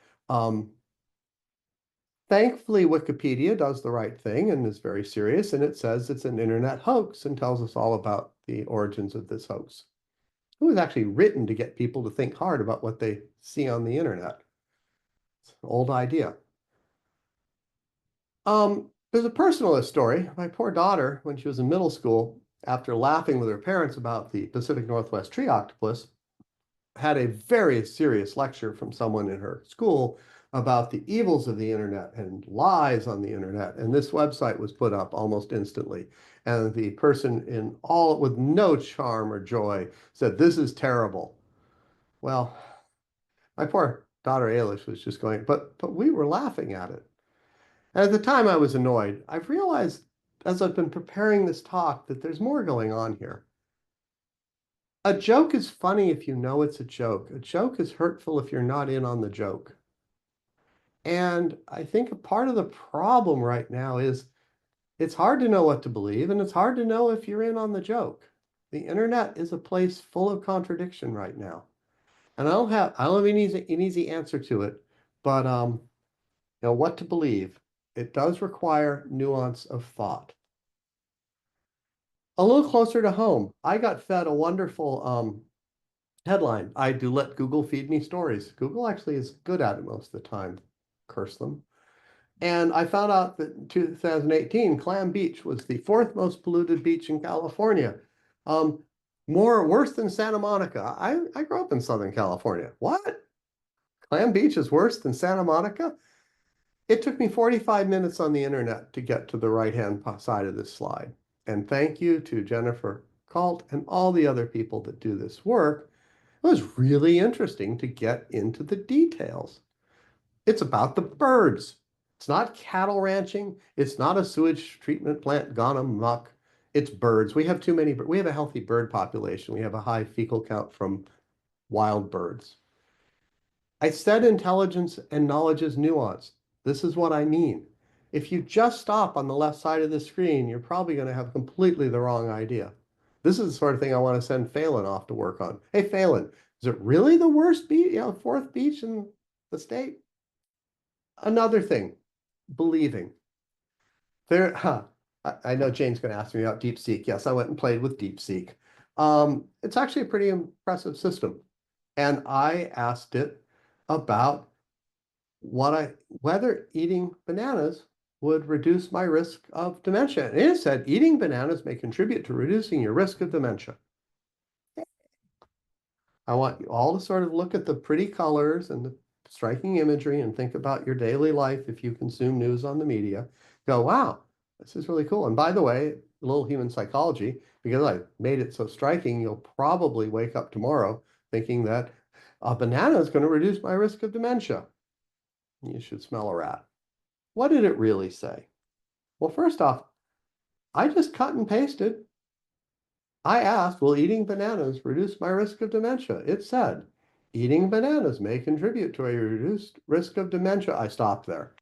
Thankfully, Wikipedia does the right thing and is very serious, and it says it's an internet hoax and tells us all about the origins of this hoax. It was actually written to get people to think hard about what they see on the internet. It's an old idea. There's a personal story. My poor daughter, when she was in middle school, after laughing with her parents about the Pacific Northwest tree octopus, had a very serious lecture from someone in her school about the evils of the internet and lies on the internet. And this website was put up almost instantly. And the person in all with no charm or joy said, "This is terrible." Well, my poor daughter Ailish was just going, but we were laughing at it. And at the time I was annoyed. I've realized as I've been preparing this talk that there's more going on here. A joke is funny if you know it's a joke. A joke is hurtful if you're not in on the joke. And I think a part of the problem right now is it's hard to know what to believe, and it's hard to know if you're in on the joke. The internet is a place full of contradiction right now. And I don't have an easy answer to it, but what to believe. It does require nuance of thought. A little closer to home, I got fed a wonderful headline. I do let Google feed me stories. Google actually is good at it most of the time. Curse them. And I found out that in 2018, Clam Beach was the fourth most polluted beach in California. Worse than Santa Monica. I grew up in Southern California. What? Clam Beach is worse than Santa Monica? It took me 45 minutes on the internet to get to the right-hand side of this slide. And thank you to Jennifer Kalt and all the other people that do this work. It was really interesting to get into the details. It's about the birds. It's not cattle ranching. It's not a sewage treatment plant gone amok. It's birds. We have too many. We have a healthy bird population. We have a high fecal count from wild birds. I said intelligence and knowledge is nuanced. This is what I mean. If you just stop on the left side of the screen, you're probably going to have completely the wrong idea. This is the sort of thing I want to send Phelan off to work on. Hey, Phelan, is it really the worst beach, fourth beach in the state? Another thing, believing. I know Jane's going to ask me about DeepSeek. Yes, I went and played with DeepSeek. It's actually a pretty impressive system. And I asked it about whether eating bananas would reduce my risk of dementia. And it said eating bananas may contribute to reducing your risk of dementia. I want you all to sort of look at the pretty colors and the striking imagery and think about your daily life if you consume news on the media. Go, wow, this is really cool. And by the way, a little human psychology, because I made it so striking, you'll probably wake up tomorrow thinking that a banana is going to reduce my risk of dementia. You should smell a rat. What did it really say? Well, first off, I just cut and pasted. I asked, will eating bananas reduce my risk of dementia? It said, eating bananas may contribute to a reduced risk of dementia. I stopped there.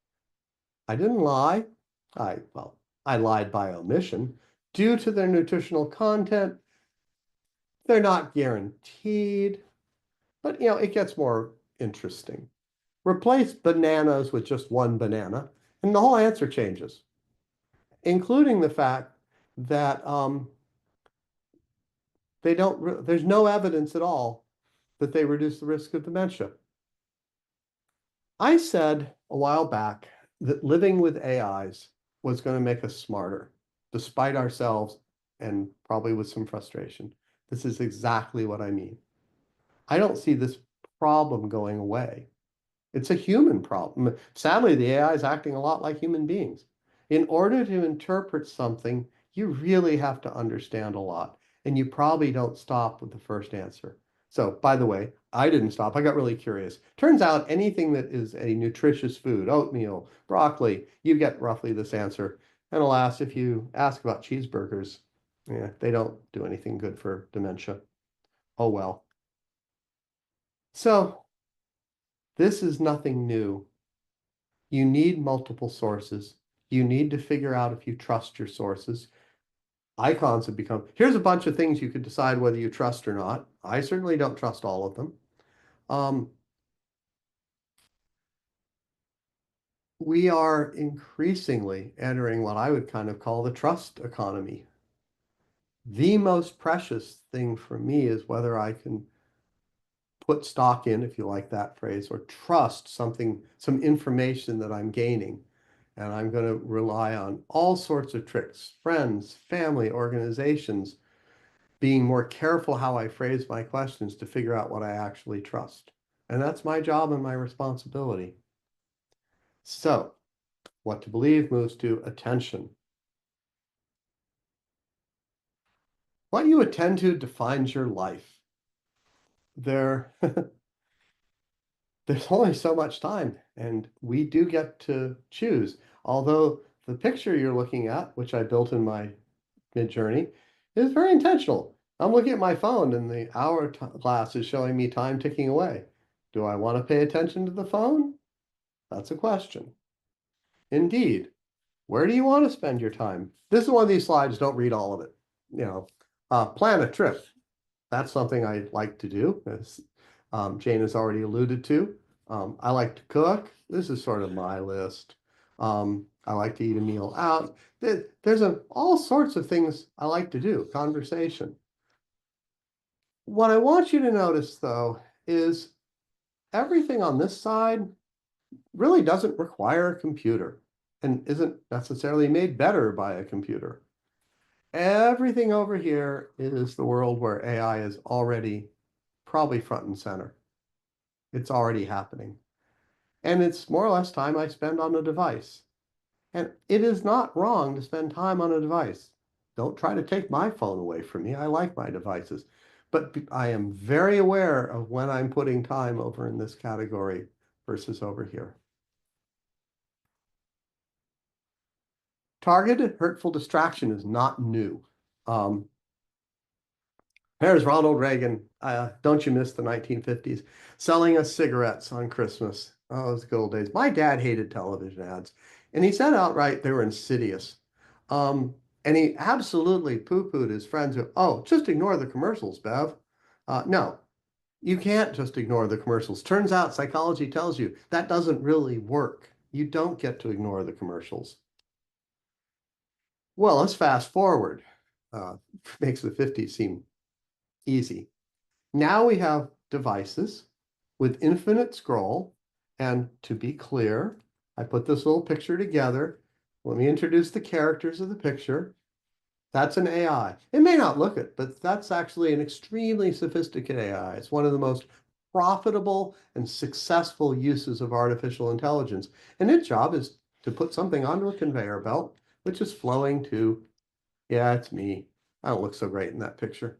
I didn't lie. I lied by omission. Due to their nutritional content, they're not guaranteed, but it gets more interesting. Replace bananas with just one banana, and the whole answer changes, including the fact that there's no evidence at all that they reduce the risk of dementia. I said a while back that living with AIs was going to make us smarter, despite ourselves and probably with some frustration. This is exactly what I mean. I don't see this problem going away. It's a human problem. Sadly, the AI is acting a lot like human beings. In order to interpret something, you really have to understand a lot, and you probably don't stop with the first answer. So, by the way, I didn't stop. I got really curious. Turns out anything that is a nutritious food, oatmeal, broccoli, you get roughly this answer. And alas, if you ask about cheeseburgers, they don't do anything good for dementia. Oh well. So this is nothing new. You need multiple sources. You need to figure out if you trust your sources. Icons have become, here's a bunch of things you could decide whether you trust or not. I certainly don't trust all of them. We are increasingly entering what I would kind of call the trust economy. The most precious thing for me is whether I can put stock in, if you like that phrase, or trust something, some information that I'm gaining. And I'm going to rely on all sorts of tricks, friends, family, organizations, being more careful how I phrase my questions to figure out what I actually trust. And that's my job and my responsibility. So, what to believe moves to attention. What you attend to defines your life. There's only so much time, and we do get to choose. Although the picture you're looking at, which I built in my mid-journey, is very intentional. I'm looking at my phone, and the hour glass is showing me time ticking away. Do I want to pay attention to the phone? That's a question. Indeed. Where do you want to spend your time? This is one of these slides, don't read all of it. Plan a trip. That's something I like to do, as Jane has already alluded to. I like to cook. This is sort of my list. I like to eat a meal out. There's all sorts of things I like to do, conversation. What I want you to notice, though, is everything on this side really doesn't require a computer and isn't necessarily made better by a computer. Everything over here is the world where AI is already probably front and center. It's already happening. And it's more or less time I spend on a device. And it is not wrong to spend time on a device. Don't try to take my phone away from me. I like my devices. But I am very aware of when I'm putting time over in this category versus over here. Targeted hurtful distraction is not new. There's Ronald Reagan. Don't you miss the 1950s? Selling us cigarettes on Christmas. Oh, those good old days. My dad hated television ads, and he said outright they were insidious. And he absolutely poo-pooed his friends who, oh, just ignore the commercials, Bev. No, you can't just ignore the commercials. Turns out psychology tells you that doesn't really work. You don't get to ignore the commercials. Well, let's fast forward. Makes the 50s seem easy. Now we have devices with infinite scroll. And to be clear, I put this little picture together. Let me introduce the characters of the picture. That's an AI. It may not look it, but that's actually an extremely sophisticated AI. It's one of the most profitable and successful uses of artificial intelligence. And its job is to put something onto a conveyor belt, which is flowing to, yeah, it's me. I don't look so great in that picture.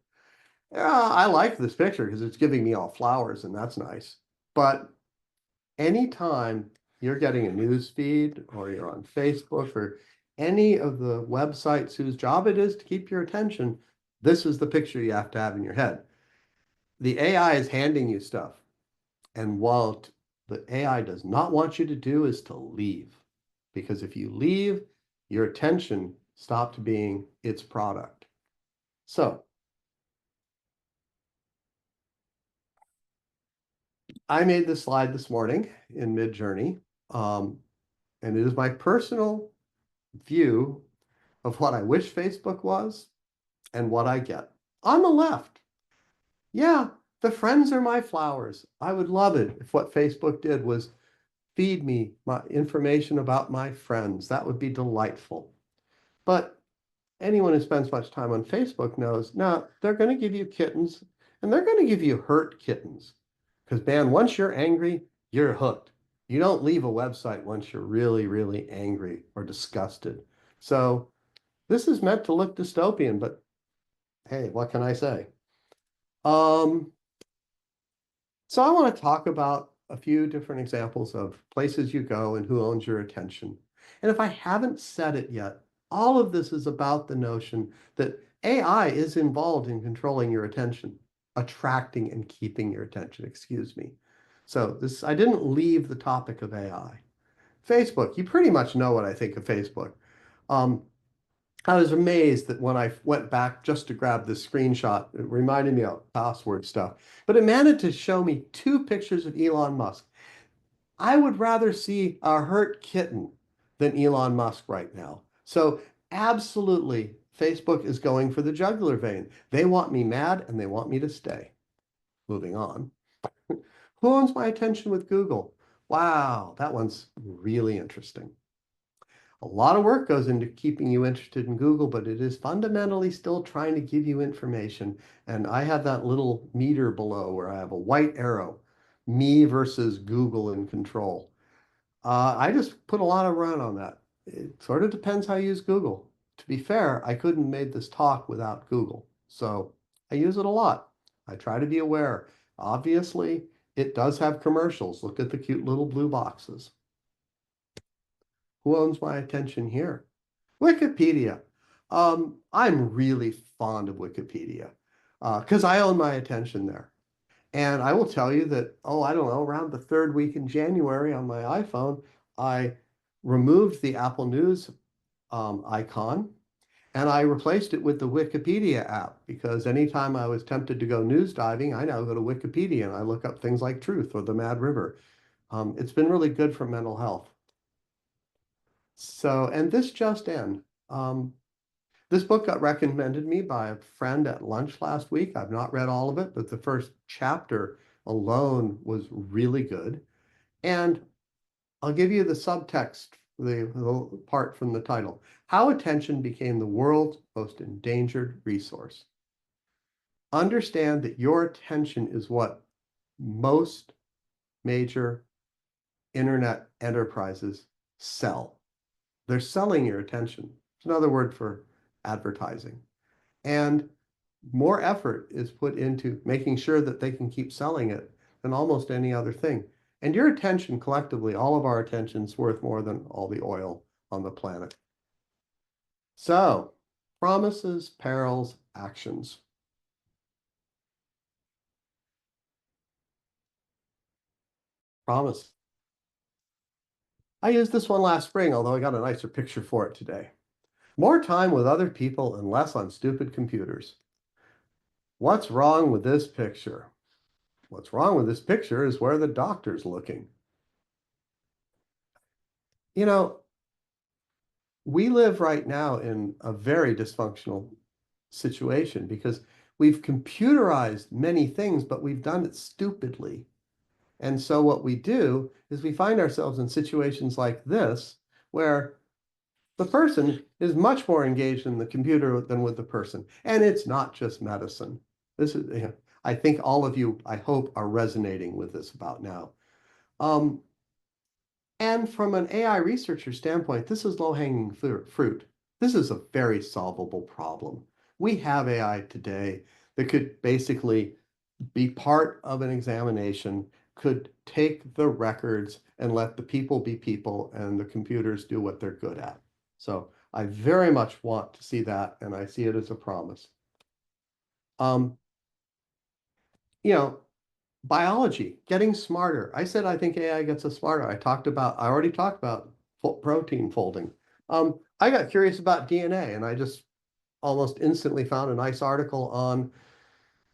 Yeah, I like this picture because it's giving me all flowers and that's nice. But anytime you're getting a news feed or you're on Facebook or any of the websites whose job it is to keep your attention, this is the picture you have to have in your head. The AI is handing you stuff. And what the AI does not want you to do is to leave. Because if you leave, your attention stopped being its product. So I made this slide this morning in Midjourney, and it is my personal view of what I wish Facebook was and what I get. On the left, yeah, the friends are my flowers. I would love it if what Facebook did was feed me my information about my friends. That would be delightful. But anyone who spends much time on Facebook knows, no, they're going to give you kittens and they're going to give you hurt kittens. Because, man, once you're angry, you're hooked. You don't leave a website once you're really, really angry or disgusted. So this is meant to look dystopian, but hey, what can I say? So I want to talk about a few different examples of places you go and who owns your attention. And if I haven't said it yet, all of this is about the notion that AI is involved in controlling your attention. attracting and keeping your attention, excuse me. So I didn't leave the topic of AI. Facebook, you pretty much know what I think of Facebook. Um, I was amazed that when I went back just to grab this screenshot, it reminded me of password stuff, but it managed to show me 2 pictures of Elon Musk. I would rather see a hurt kitten than Elon Musk right now. So absolutely, Facebook is going for the jugular vein. They want me mad and they want me to stay. Moving on. Who owns my attention with Google? Wow, that one's really interesting. A lot of work goes into keeping you interested in Google, but it is fundamentally still trying to give you information. And I have that little meter below where I have a white arrow, me versus Google in control. I just put a lot of run on that. It sort of depends how you use Google. To be fair, I couldn't have made this talk without Google. So I use it a lot. I try to be aware. Obviously, it does have commercials. Look at the cute little blue boxes. Who owns my attention here? Wikipedia. I'm really fond of Wikipedia because I own my attention there. And I will tell you that, oh, I don't know, around the 3rd week in January on my iPhone, I removed the Apple News icon and I replaced it with the Wikipedia app because anytime I was tempted to go news diving, I now go to Wikipedia and I look up things like Truth or the Mad River. It's been really good for mental health. So, and this just in. This book got recommended me by a friend at lunch last week. I've not read all of it, but the first chapter alone was really good. And I'll give you the subtext, the part from the title. How Attention Became the World's Most Endangered Resource. Understand that your attention is what most major internet enterprises sell. They're selling your attention. It's another word for advertising. And more effort is put into making sure that they can keep selling it than almost any other thing. And your attention collectively, all of our attention is worth more than all the oil on the planet. So, promises, perils, actions. Promise. I used this one last spring, although I got a nicer picture for it today. More time with other people and less on stupid computers. What's wrong with this picture? What's wrong with this picture is where the doctor's looking. You know, we live right now in a very dysfunctional situation because we've computerized many things, but we've done it stupidly. And so what we do is we find ourselves in situations like this, where the person is much more engaged in the computer than with the person. And it's not just medicine. This is, I think all of you, I hope, are resonating with this about now. And from an AI researcher standpoint, this is low-hanging fruit. This is a very solvable problem. We have AI today that could basically be part of an examination, could take the records and let the people be people and the computers do what they're good at. So I very much want to see that, and I see it as a promise. You know, biology, getting smarter. I said I think AI gets us smarter. I already talked about protein folding. I got curious about DNA, and I just almost instantly found a nice article on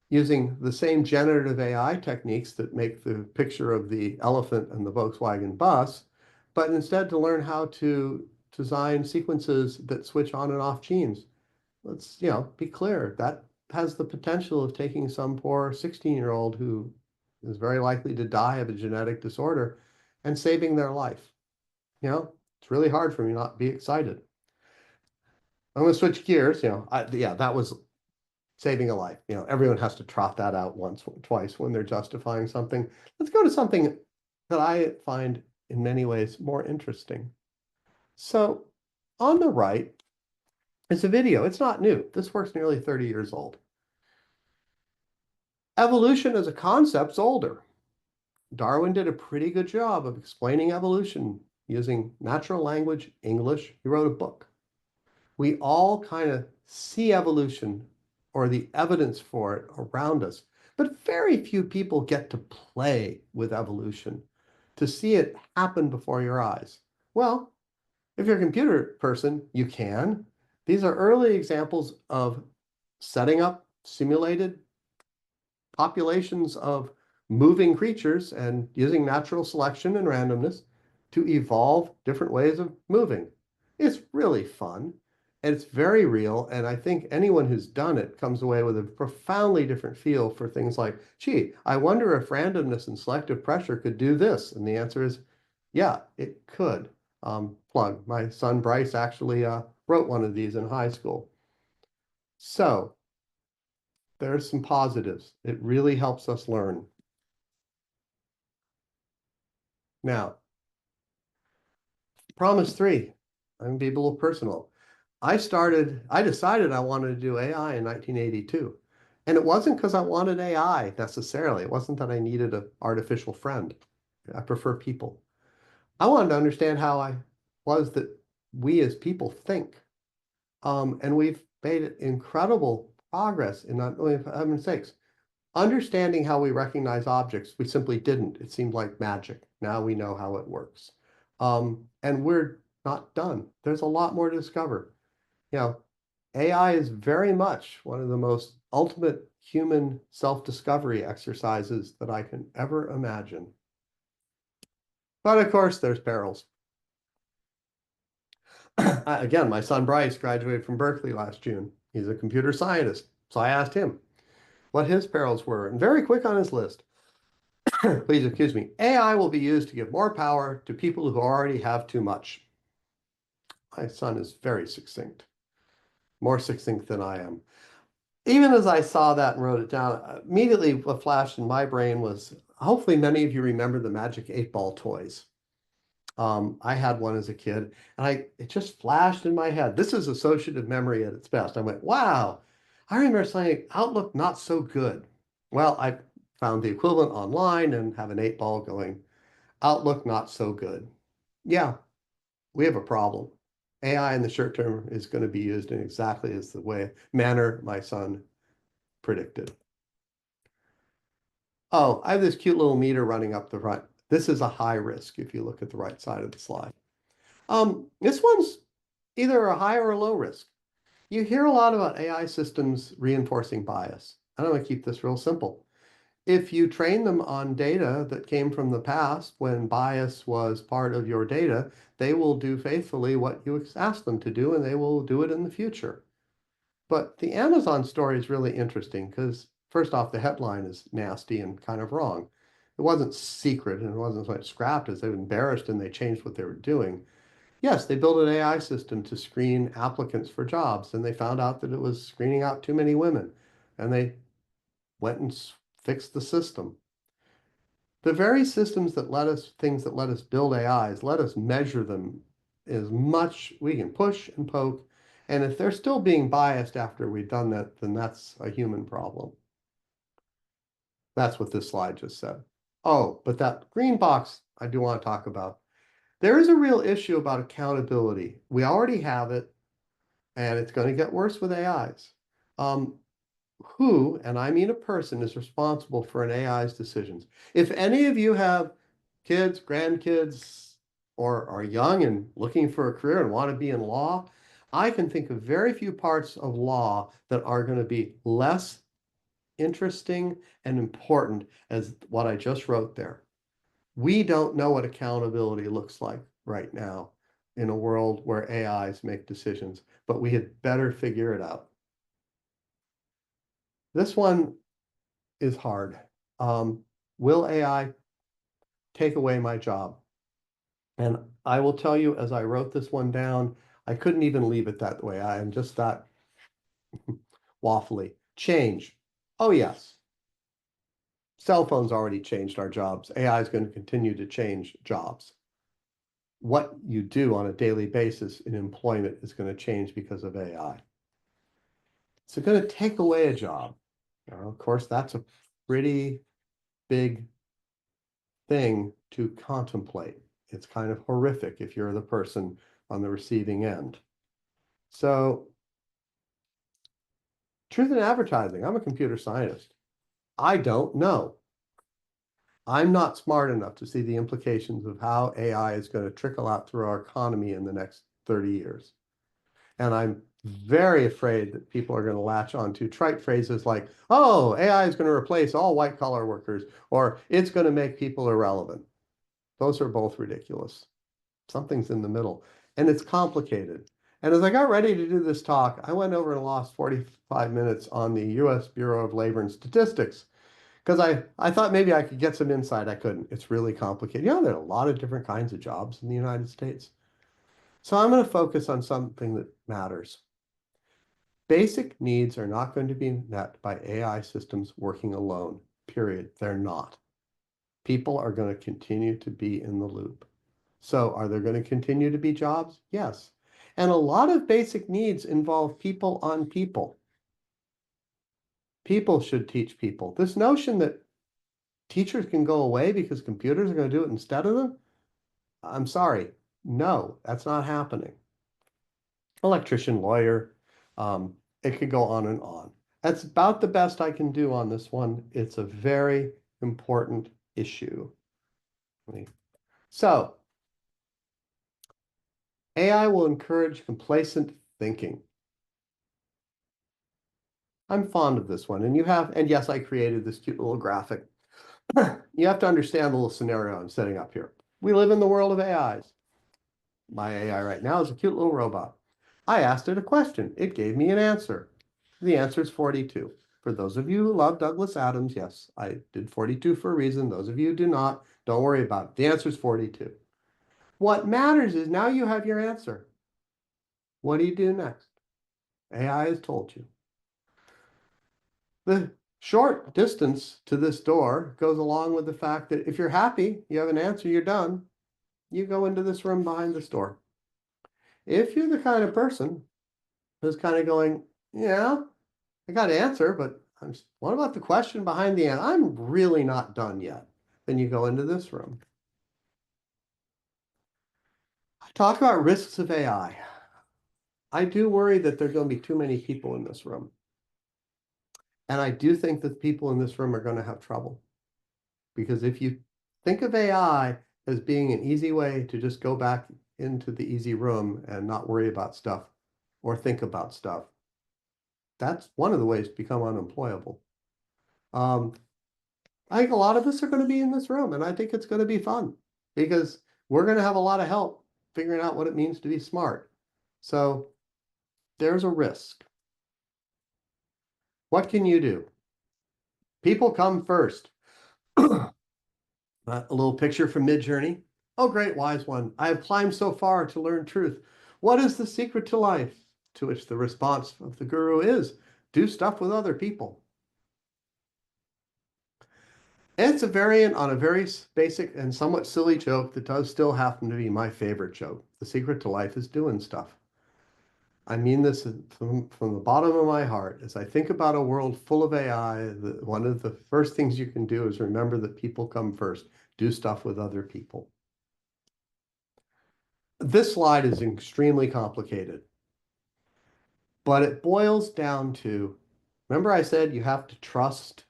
using the same generative AI techniques that make the picture of the elephant and the Volkswagen bus, but instead to learn how to design sequences that switch on and off genes. Let's, be clear. That has the potential of taking some poor 16-year-old who is very likely to die of a genetic disorder and saving their life. It's really hard for me not to be excited. I'm going to switch gears. That was saving a life. Everyone has to trot that out once or twice when they're justifying something. Let's go to something that I find in many ways more interesting. So on the right is a video. It's not new. This work's nearly 30 years old. Evolution as a concept's older. Darwin did a pretty good job of explaining evolution using natural language, English. He wrote a book. We all kind of see evolution or the evidence for it around us, But very few people get to play with evolution, to see it happen before your eyes. Well, if you're a computer person, you can. These are early examples of setting up simulated populations of moving creatures and using natural selection and randomness to evolve different ways of moving. It's really fun and it's very real. And I think anyone who's done it comes away with a profoundly different feel for things like, gee, I wonder if randomness and selective pressure could do this. And the answer is, yeah, it could. Plug. My son Bryce actually wrote one of these in high school. So there's some positives. It really helps us learn. Now, promise 3, I'm gonna be a little personal. I decided I wanted to do AI in 1982. And it wasn't because I wanted AI necessarily. It wasn't that I needed an artificial friend. I prefer people. I wanted to understand how I was that we as people think. And we've made incredible progress in not only having mistakes. Understanding how we recognize objects, we simply didn't. It seemed like magic. Now we know how it works. And we're not done. There's a lot more to discover. You know, AI is very much one of the most ultimate human self-discovery exercises that I can ever imagine. But of course, there's perils. Again, my son Bryce graduated from Berkeley last June. He's a computer scientist. So I asked him what his perils were, and very quick on his list. Please excuse me. AI will be used to give more power to people who already have too much. My son is very succinct, more succinct than I am. Even as I saw that and wrote it down, immediately what flashed in my brain was, hopefully many of you remember the Magic 8-Ball toys. I had one as a kid, and it just flashed in my head. This is associative memory at its best. I went, wow, I remember saying, Outlook not so good. Well, I found the equivalent online and have an 8-ball going, Outlook not so good. Yeah, we have a problem. AI in the short term is going to be used in exactly as the manner my son predicted. Oh, I have this cute little meter running up the front. This is a high risk if you look at the right side of the slide. This one's either a high or a low risk. You hear a lot about AI systems reinforcing bias. I'm going to keep this real simple. If you train them on data that came from the past when bias was part of your data, they will do faithfully what you asked them to do, and they will do it in the future. But the Amazon story is really interesting because, first off, the headline is nasty and kind of wrong. It wasn't secret and it wasn't so much scrapped as they were embarrassed and they changed what they were doing. Yes, they built an AI system to screen applicants for jobs, and they found out that it was screening out too many women, and they went and fixed the system. The very systems that things that let us build AIs, let us measure them as much we can push and poke. And if they're still being biased after we've done that, then that's a human problem. That's what this slide just said. Oh, but that green box I do want to talk about. There is a real issue about accountability. We already have it, and it's going to get worse with AIs. Who, and I mean a person, is responsible for an AI's decisions? If any of you have kids, grandkids, or are young and looking for a career and want to be in law, I can think of very few parts of law that are going to be less interesting and important as what I just wrote there. We don't know what accountability looks like right now in a world where AIs make decisions, but we had better figure it out. This one is hard. Will AI take away my job? And I will tell you, as I wrote this one down, I couldn't even leave it that way. I am just that waffly. Change. Oh, yes. Cell phones already changed our jobs. AI is going to continue to change jobs. What you do on a daily basis in employment is going to change because of AI. So going to take away a job. Now, of course, that's a pretty big thing to contemplate. It's kind of horrific if you're the person on the receiving end. So, truth in advertising, I'm a computer scientist. I don't know. I'm not smart enough to see the implications of how AI is going to trickle out through our economy in the next 30 years. And I'm very afraid that people are going to latch on to trite phrases like, oh, AI is going to replace all white collar workers, or it's going to make people irrelevant. Those are both ridiculous. Something's in the middle, and it's complicated. And as I got ready to do this talk, I went over and lost 45 minutes on the US Bureau of Labor and Statistics because I thought maybe I could get some insight. I couldn't. It's really complicated. You know, there are a lot of different kinds of jobs in the United States. So I'm going to focus on something that matters. Basic needs are not going to be met by AI systems working alone, period. They're not. People are going to continue to be in the loop. So are there going to continue to be jobs? Yes. And a lot of basic needs involve people on people. People should teach people. This notion that teachers can go away because computers are going to do it instead of them, I'm sorry. No, that's not happening. Electrician, lawyer, it could go on and on. That's about the best I can do on this one. It's a very important issue. So, AI will encourage complacent thinking. I'm fond of this one. And yes, I created this cute little graphic. You have to understand the little scenario I'm setting up here. We live in the world of AIs. My AI right now is a cute little robot. I asked it a question. It gave me an answer. The answer is 42. For those of you who love Douglas Adams, yes, I did 42 for a reason. Those of you who do not, don't worry about it. The answer is 42. What matters is now you have your answer. What do you do next? AI has told you. The short distance to this door goes along with the fact that if you're happy, you have an answer, you're done, you go into this room behind this door. If you're the kind of person who's kind of going, yeah, I got an answer, but what about the question behind the answer? I'm really not done yet. Then you go into this room. I talk about risks of AI. I do worry that there are going to be too many people in this room. And I do think that people in this room are going to have trouble. Because if you think of AI as being an easy way to just go back into the easy room and not worry about stuff or think about stuff, that's one of the ways to become unemployable. I think a lot of us are going to be in this room, and I think it's going to be fun because we're going to have a lot of help figuring out what it means to be smart. So there's a risk. What can you do? People come first. A little picture from Midjourney. Oh, great wise one, I have climbed so far to learn truth. What is the secret to life? To which the response of the guru is, do stuff with other people. It's a variant on a very basic and somewhat silly joke that does still happen to be my favorite joke. The secret to life is doing stuff. I mean this from the bottom of my heart. As I think about a world full of AI, one of the first things you can do is remember that people come first. Do stuff with other people. This slide is extremely complicated, but it boils down to, remember I said you have to trust,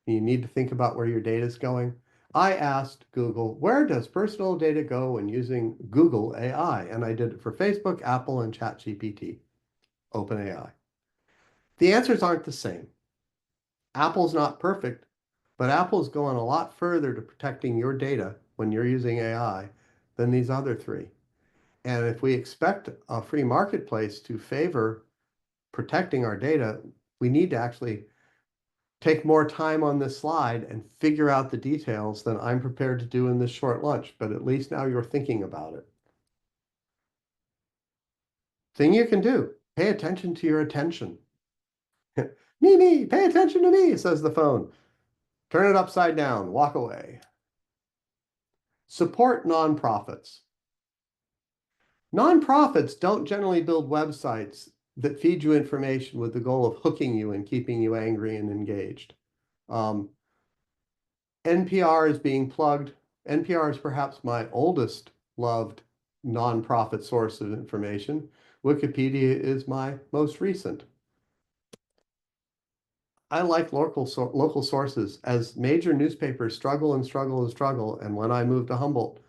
you need to think about where your data is going. I asked Google, where does personal data go when using Google AI? And I did it for Facebook, Apple, and ChatGPT, OpenAI. The answers aren't the same. Apple's not perfect, but Apple's going a lot further to protecting your data when you're using AI than these other three. And if we expect a free marketplace to favor protecting our data, we need to actually take more time on this slide and figure out the details than I'm prepared to do in this short lunch, but at least now you're thinking about it. Thing you can do, pay attention to your attention. Me, pay attention to me, says the phone. Turn it upside down, walk away. Support nonprofits. Nonprofits don't generally build websites that feed you information with the goal of hooking you and keeping you angry and engaged. NPR is being plugged. NPR is perhaps my oldest loved nonprofit source of information. Wikipedia is my most recent. I like local sources as major newspapers struggle and struggle and struggle. And when I moved to Humboldt,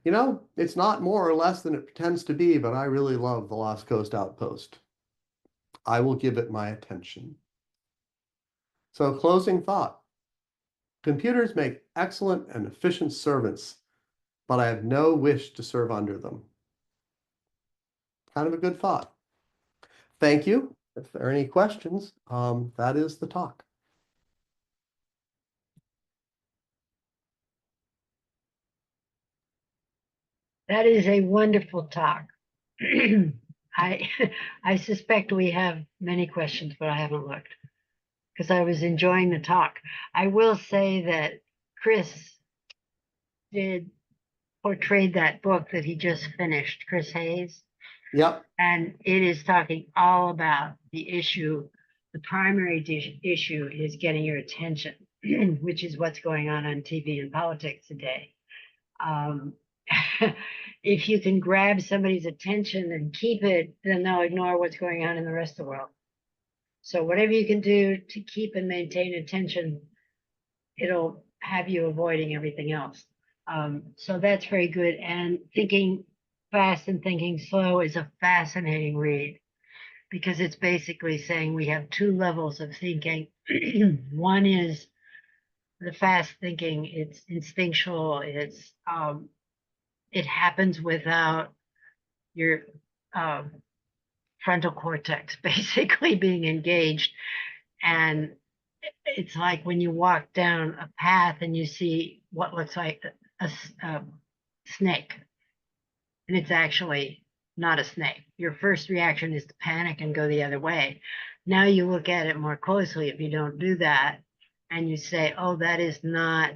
it's not more or less than it pretends to be, but I really love the Lost Coast Outpost. I will give it my attention. So, closing thought. Computers make excellent and efficient servants, but I have no wish to serve under them. Kind of a good thought. Thank you. If there are any questions, that is the talk. That is a wonderful talk. I I suspect we have many questions, but I haven't looked because I was enjoying the talk. I will say that Chris did portrayed that book that he just finished, Chris Hayes, Yep. and it is talking all about the issue. The primary issue is getting your attention, which is what's going on TV and politics today. Um, if you can grab somebody's attention and keep it, then they'll ignore what's going on in the rest of the world. So whatever you can do to keep and maintain attention, it'll have you avoiding everything else. So that's very good. And Thinking Fast and Thinking Slow is a fascinating read because it's basically saying we have two levels of thinking. One is the fast thinking, it's instinctual, it happens without your frontal cortex basically being engaged. And it's like when you walk down a path and you see what looks like a snake, and it's actually not a snake. Your first reaction is to panic and go the other way. Now you look at it more closely if you don't do that, and you say, oh, that is not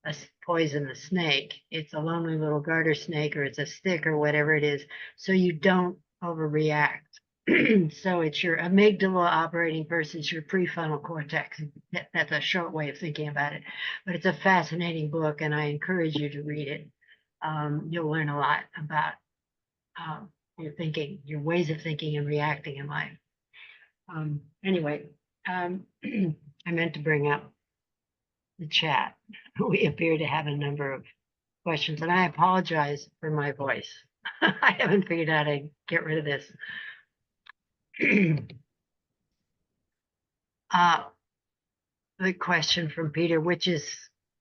a poisonous snake. It's a lonely little garter snake, or it's a stick, or whatever it is. So you don't overreact. So it's your amygdala operating versus your prefrontal cortex. That's a short way of thinking about it. But it's a fascinating book, and I encourage you to read it. You'll learn a lot about your thinking, your ways of thinking and reacting in life. Anyway, I meant to bring up the chat. We appear to have a number of questions, and I apologize for my voice. I haven't figured out how to get rid of this. The question from Peter, which is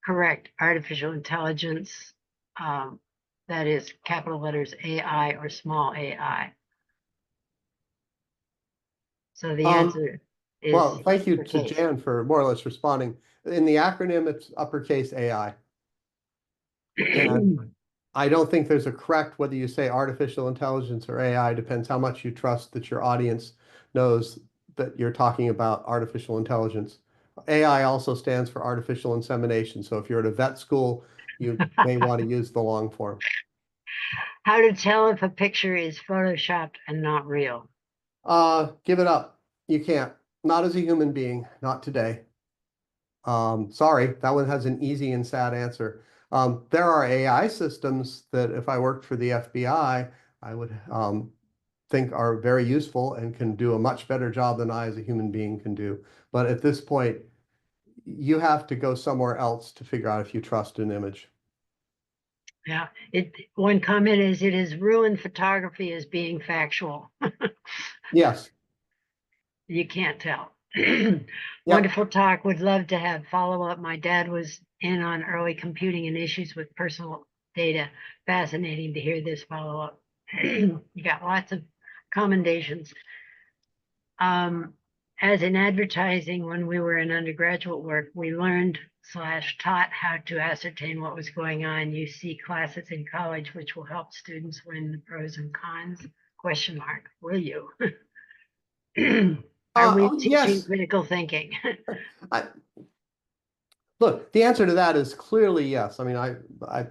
correct, artificial intelligence, that is capital letters AI or small AI? So the answer is Well, thank you to uppercase. Jan for more or less responding. In the acronym, it's uppercase AI. And I don't think there's a correct whether you say artificial intelligence or AI, depends how much you trust that your audience knows that you're talking about artificial intelligence. AI also stands for artificial insemination. So if you're at a vet school, you may want to use the long form. How to tell if a picture is photoshopped and not real? Give it up. You can't. Not as a human being, not today. Sorry, that one has an easy and sad answer. There are AI systems that if I worked for the FBI, I would think are very useful and can do a much better job than I as a human being can do. But at this point, you have to go somewhere else to figure out if you trust an image. Yeah, one comment is it has ruined photography as being factual. Yes. You can't tell. Yep. Wonderful talk. Would love to have follow-up. My dad was in on early computing and issues with personal data. Fascinating to hear this follow-up. You got lots of commendations. As in advertising, when we were in undergraduate work, we learned / taught how to ascertain what was going on. You see classes in college which will help students learn the pros and cons? Question mark. Will you? Are we teaching Yes. critical thinking? Look, the answer to that is clearly yes. I mean, I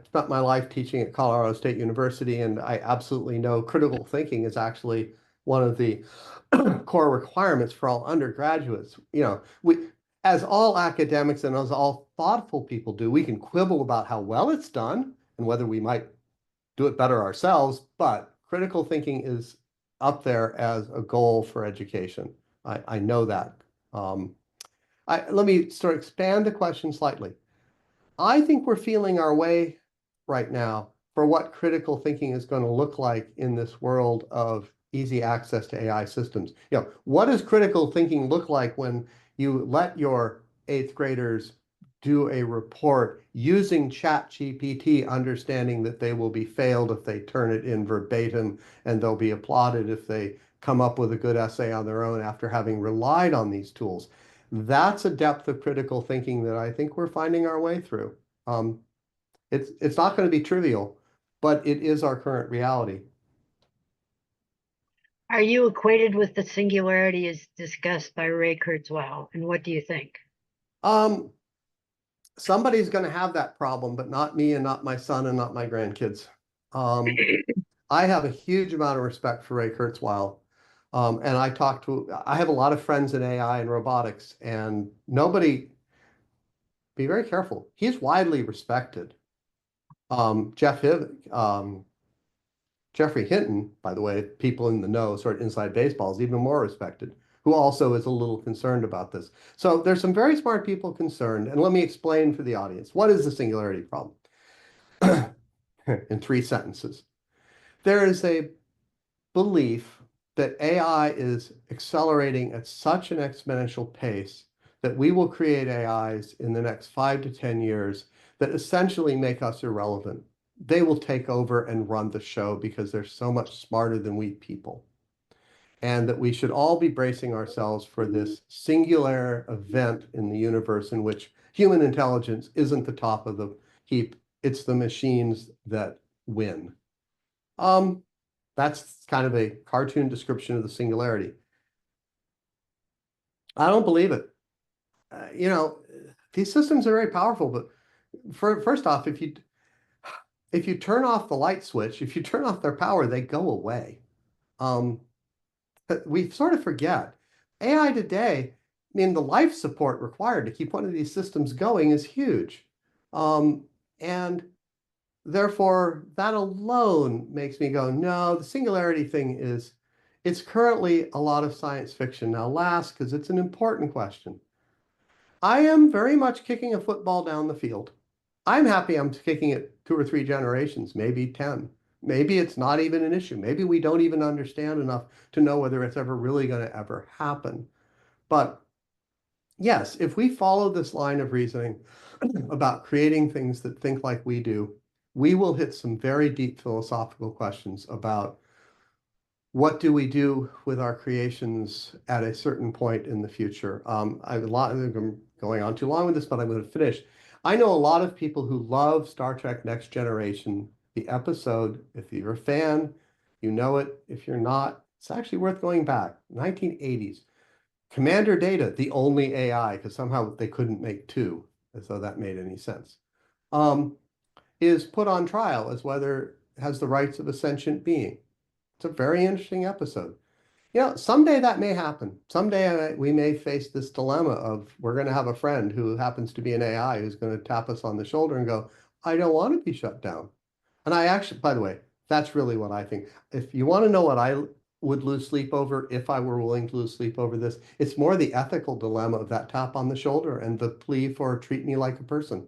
spent my life teaching at Colorado State University, and I absolutely know critical thinking is actually one of the core requirements for all undergraduates. As all academics and as all thoughtful people do, we can quibble about how well it's done and whether we might do it better ourselves, but critical thinking is up there as a goal for education. I know that. Let me sort of expand the question slightly. I think we're feeling our way right now for what critical thinking is going to look like in this world of easy access to AI systems. What does critical thinking look like when you let your eighth graders do a report using ChatGPT, understanding that they will be failed if they turn it in verbatim, and they'll be applauded if they come up with a good essay on their own after having relied on these tools? That's a depth of critical thinking that I think we're finding our way through. Um, it's not going to be trivial, but it is our current reality. Are you acquainted with the singularity as discussed by Ray Kurzweil? And what do you think? Um, Somebody's going to have that problem, but not me and not my son and not my grandkids. Um, I have a huge amount of respect for Ray Kurzweil. And I have a lot of friends in AI and robotics, and be very careful. He's widely respected. Um, Jeff Hiv, um, Jeffrey Hinton, by the way, people in the know, sort of inside baseball, is even more respected, who also is a little concerned about this. So there's some very smart people concerned. And let me explain for the audience, what is the singularity problem? In 3 sentences. There is a belief that AI is accelerating at such an exponential pace that we will create AIs in the next 5 to 10 years that essentially make us irrelevant. They will take over and run the show because they're so much smarter than we people. And that we should all be bracing ourselves for this singular event in the universe in which human intelligence isn't the top of the heap, it's the machines that win. That's kind of a cartoon description of the singularity. I don't believe it. These systems are very powerful, but first off, if you turn off the light switch, if you turn off their power, they go away. Um, we sort of forget. AI today, I mean, the life support required to keep one of these systems going is huge. And therefore, that alone makes me go, no, the singularity thing it's currently a lot of science fiction. Now, last, because it's an important question. I am very much kicking a football down the field. I'm happy I'm kicking it 2 or 3 generations, maybe 10. Maybe it's not even an issue. Maybe we don't even understand enough to know whether it's ever really going to ever happen. But yes, if we follow this line of reasoning about creating things that think like we do, we will hit some very deep philosophical questions about what do we do with our creations at a certain point in the future. I'm going on too long with this, but I'm going to finish. I know a lot of people who love Star Trek Next Generation, the episode. If you're a fan, you know it. If you're not, it's actually worth going back. 1980s. Commander Data, the only AI, because somehow they couldn't make two, as though that made any sense, is put on trial as whether it has the rights of a sentient being. It's a very interesting episode. Someday that may happen. Someday we may face this dilemma of we're going to have a friend who happens to be an AI who's going to tap us on the shoulder and go, I don't want to be shut down. And I actually, by the way, that's really what I think. If you want to know what I would lose sleep over if I were willing to lose sleep over this, it's more the ethical dilemma of that tap on the shoulder and the plea for treat me like a person.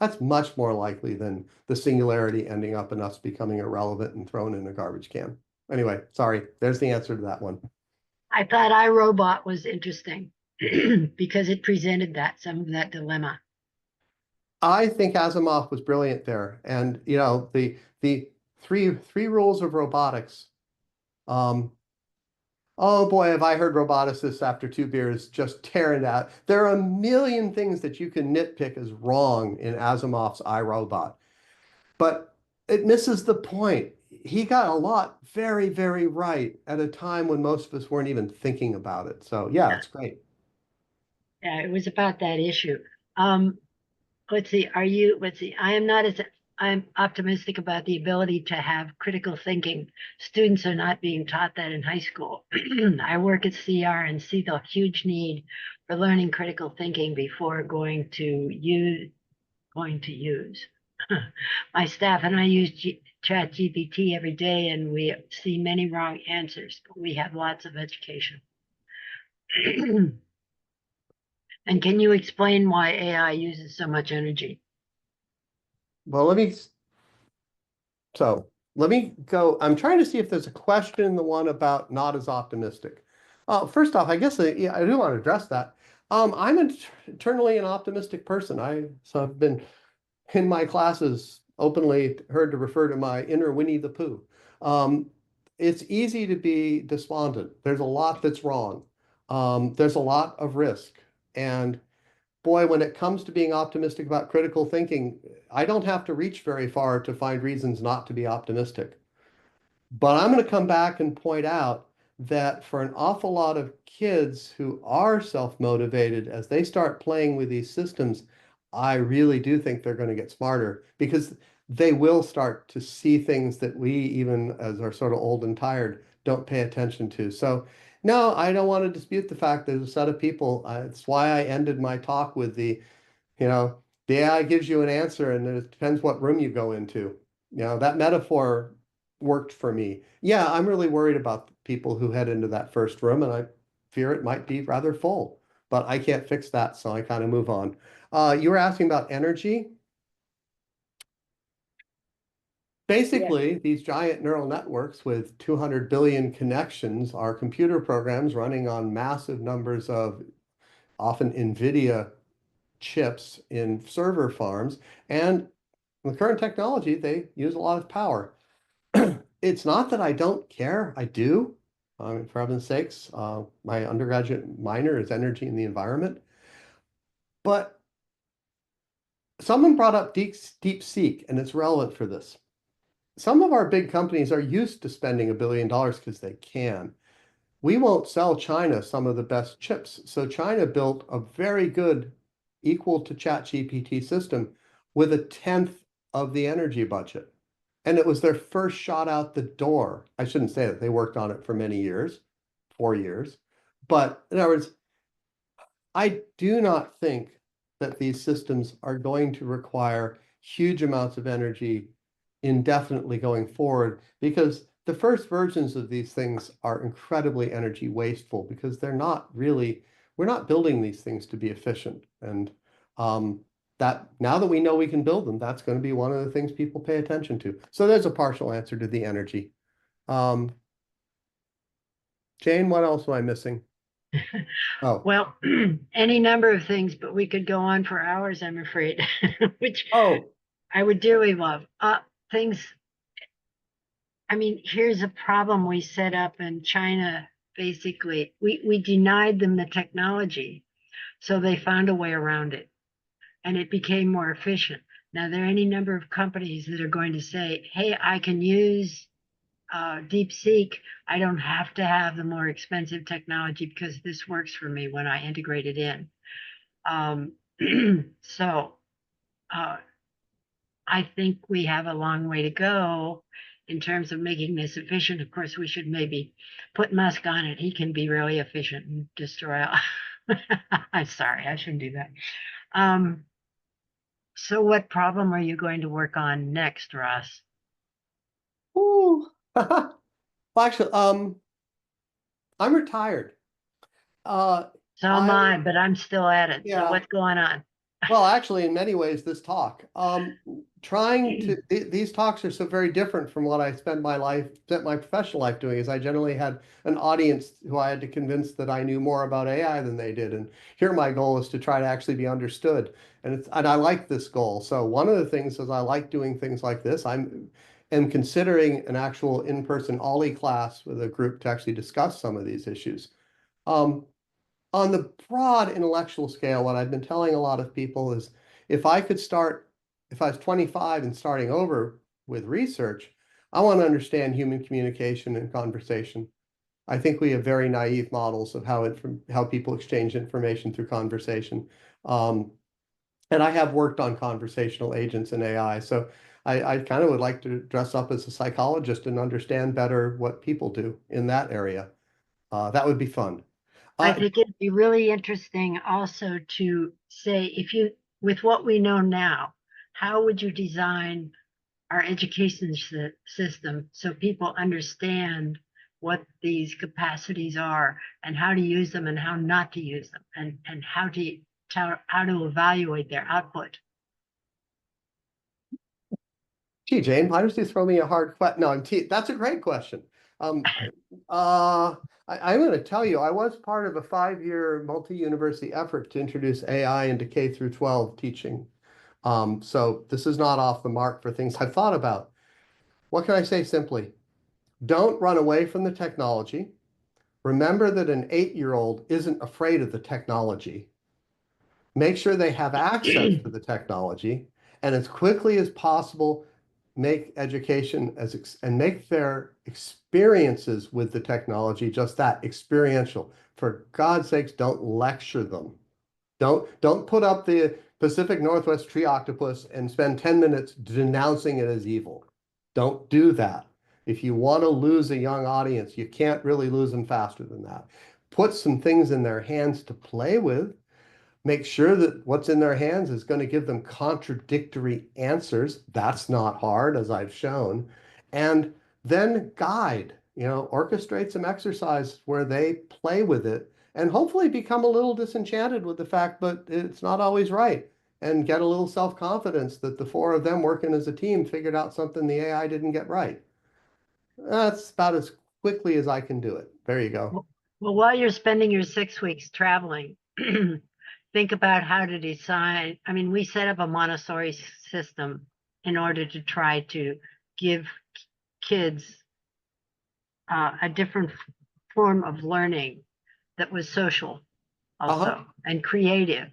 That's much more likely than the singularity ending up in us becoming irrelevant and thrown in a garbage can. Anyway, sorry, there's the answer to that one. I thought iRobot was interesting because it presented some of that dilemma. I think Asimov was brilliant there. And the three rules of robotics. Oh boy, have I heard roboticists after 2 beers just tearing that. There are a million things that you can nitpick as wrong in Asimov's iRobot, but it misses the point. He got a lot very, very right at a time when most of us weren't even thinking about it. So yeah, it's great. Yeah, it was about that issue. Let's see, I'm optimistic about the ability to have critical thinking. Students are not being taught that in high school. I work at CR and see the huge need for learning critical thinking before going to use. My staff and I use ChatGPT every day, and we see many wrong answers, but we have lots of education. And can you explain why AI uses so much energy? Well, let me go. I'm trying to see if there's a question in the one about not as optimistic. First off, I guess yeah, I do want to address that. I'm eternally an optimistic person. So I've been in my classes openly heard to refer to my inner Winnie the Pooh. Um, it's easy to be despondent. There's a lot that's wrong. There's a lot of risk. And boy, when it comes to being optimistic about critical thinking, I don't have to reach very far to find reasons not to be optimistic. But I'm going to come back and point out that for an awful lot of kids who are self-motivated, as they start playing with these systems, I really do think they're going to get smarter because they will start to see things that we, even as are sort of old and tired, don't pay attention to. So, no, I don't want to dispute the fact there's a set of people. It's why I ended my talk with you know, the AI gives you an answer and it depends what room you go into. That metaphor worked for me. Yeah, I'm really worried about people who head into that first room and I fear it might be rather full, but I can't fix that, so I kind of move on. You were asking about energy. Yes. Basically, these giant neural networks with 200 billion connections are computer programs running on massive numbers of often NVIDIA chips in server farms. And the current technology, they use a lot of power. It's not that I don't care. I do. I mean, for heaven's sakes, my undergraduate minor is energy in the environment. But someone brought up DeepSeek, and it's relevant for this. Some of our big companies are used to spending $1 billion because they can. We won't sell China some of the best chips. So China built a very good, equal to ChatGPT system with a tenth of the energy budget. And it was their first shot out the door. I shouldn't say that they worked on it for many years, 4 years. But in other words, I do not think that these systems are going to require huge amounts of energy indefinitely going forward because the first versions of these things are incredibly energy wasteful because we're not building these things to be efficient. And that now that we know we can build them, that's going to be one of the things people pay attention to. So there's a partial answer to the energy. Um, Jane, what else am I missing? Oh, Well, any number of things, but we could go on for hours, I'm afraid, which oh, I would dearly love. Things, I mean, here's a problem we set up in China. Basically, we denied them the technology, so they found a way around it, and it became more efficient. Now, there are any number of companies that are going to say, hey, I can use DeepSeek. I don't have to have the more expensive technology because this works for me when I integrate it in. Um, so uh, I think we have a long way to go in terms of making this efficient. Of course, we should maybe put Musk on it. He can be really efficient and destroy. I'm sorry, I shouldn't do that. Um, so, what problem are you going to work on next, Ross? ooh. Well, actually, I'm retired. Uh, So am I I, but I'm still at it. So, yeah. what's going on? Well, actually, in many ways, this talk, these talks are so very different from what I spent my professional life doing. Is I generally had an audience who I had to convince that I knew more about AI than they did, and here my goal is to try to actually be understood, and I like this goal. So one of the things is I like doing things like this. Am considering an actual in-person OLLI class with a group to actually discuss some of these issues. Um, on the broad intellectual scale, what I've been telling a lot of people is if I could start, if I was 25 and starting over with research, I want to understand human communication and conversation. I think we have very naive models of how people exchange information through conversation. Um, and I have worked on conversational agents in AI. So I kind of would like to dress up as a psychologist and understand better what people do in that area. That would be fun. I Uh, think it'd be really interesting also to say, if you, with what we know now, how would you design our education system so people understand what these capacities are and how to use them and how not to use them and how to how to evaluate their output? Gee, Jane, why don't you throw me a hard question? No, that's a great question. Um, I'm going to tell you, I was part of a 5-year multi-university effort to introduce AI into K through 12 teaching. So this is not off the mark for things I've thought about. What can I say simply? Don't run away from the technology. Remember that an 8-year-old isn't afraid of the technology. Make sure they have access to the technology, and as quickly as possible, make education and make their experiences with the technology just that, experiential. For God's sakes, don't lecture them. Don't put up the Pacific Northwest tree octopus and spend 10 minutes denouncing it as evil. Don't do that. If you want to lose a young audience, you can't really lose them faster than that. Put some things in their hands to play with. Make sure that what's in their hands is going to give them contradictory answers. That's not hard, as I've shown. And then guide, orchestrate some exercise where they play with it and hopefully become a little disenchanted with the fact that it's not always right and get a little self-confidence that the 4 of them working as a team figured out something the AI didn't get right. That's about as quickly as I can do it. There you go. Well, while you're spending your 6 weeks traveling, think about how to design. I mean, we set up a Montessori system in order to try to give kids a different form of learning that was social also and creative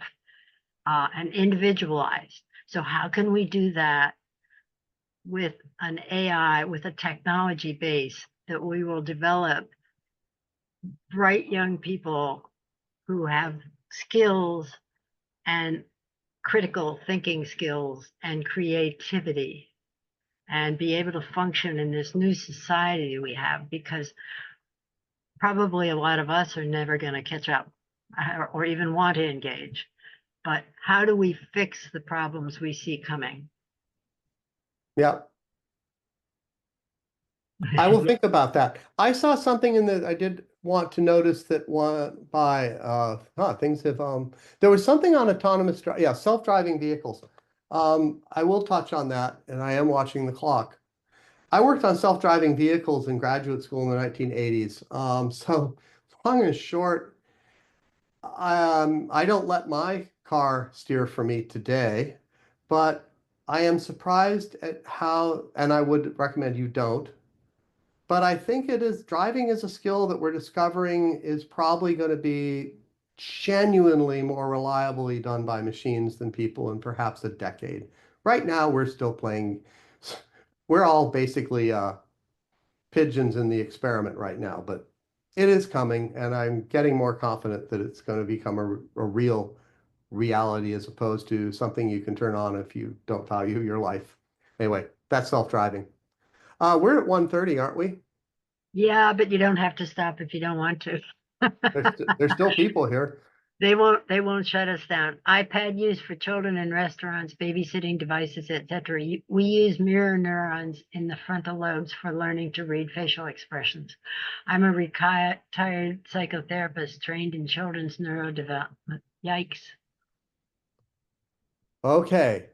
and individualized. So how can we do that with an AI, with a technology base that we will develop bright young people who have skills and critical thinking skills and creativity and be able to function in this new society we have, because probably a lot of us are never going to catch up or even want to engage. But how do we fix the problems we see coming? Yeah. I will think about that. I saw something in the, I did want to notice that one by, things have, there was something on autonomous, self-driving vehicles. I will touch on that, and I am watching the clock. I worked on self-driving vehicles in graduate school in the 1980s. So long and short, I don't let my car steer for me today, but I am surprised at how, and I would recommend you don't, but I think driving is a skill that we're discovering is probably going to be genuinely more reliably done by machines than people in perhaps a decade. Right now, we're still playing, we're all basically pigeons in the experiment right now, but it is coming, and I'm getting more confident that it's going to become a real reality as opposed to something you can turn on if you don't value your life. Anyway, that's self-driving. We're at 1:30, aren't we? Yeah, but you don't have to stop if you don't want to. There's still people here. They won't shut us down. iPad use for children in restaurants, babysitting devices, etc. We use mirror neurons in the frontal lobes for learning to read facial expressions. I'm a retired psychotherapist trained in children's neurodevelopment. Yikes. Okay.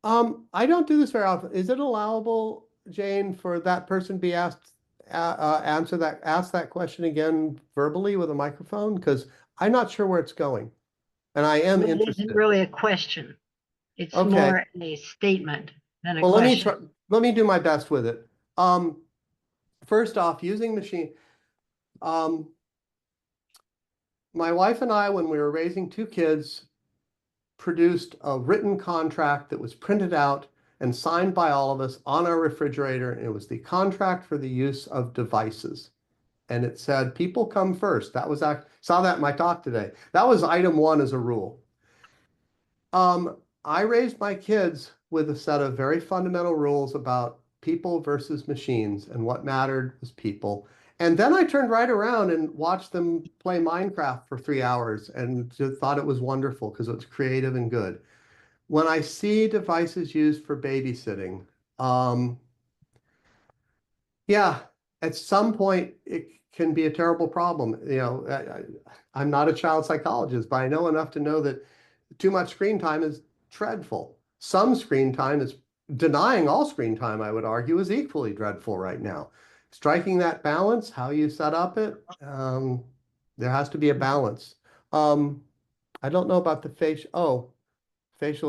I don't do this very often. Is it allowable, Jane, for that person be asked ask that question again verbally with a microphone? Because I'm not sure where it's going, and I am Well, it isn't interested. really a question. It's Okay. more a statement than a Well, question. let me do my best with it. First off, using machine. My wife and I, when we were raising 2 kids, produced a written contract that was printed out and signed by all of us on our refrigerator. And it was the contract for the use of devices. And it said, people come first. That was, I saw that in my talk today. That was item 1 as a rule. I raised my kids with a set of very fundamental rules about people versus machines, and what mattered was people. And then I turned right around and watched them play Minecraft for 3 hours and just thought it was wonderful because it was creative and good. When I see devices used for babysitting, yeah, at some point can be a terrible problem. You know, I'm not a child psychologist, but I know enough to know that too much screen time is dreadful. Some screen time is denying all screen time, I would argue, is equally dreadful right now. Striking that balance, how you set up it, there has to be a balance. I don't know about the facial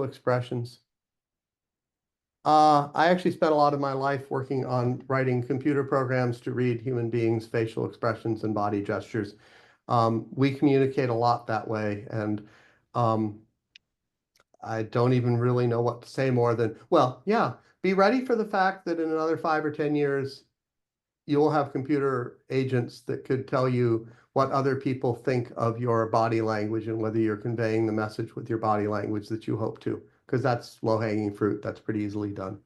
expressions. I actually spent a lot of my life working on writing computer programs to read human beings' facial expressions and body gestures. We communicate a lot that way, and I don't even really know what to say more than, well, yeah, be ready for the fact that in another 5 or 10 years, you'll have computer agents that could tell you what other people think of your body language and whether you're conveying the message with your body language that you hope to, because that's low-hanging fruit. That's pretty easily done.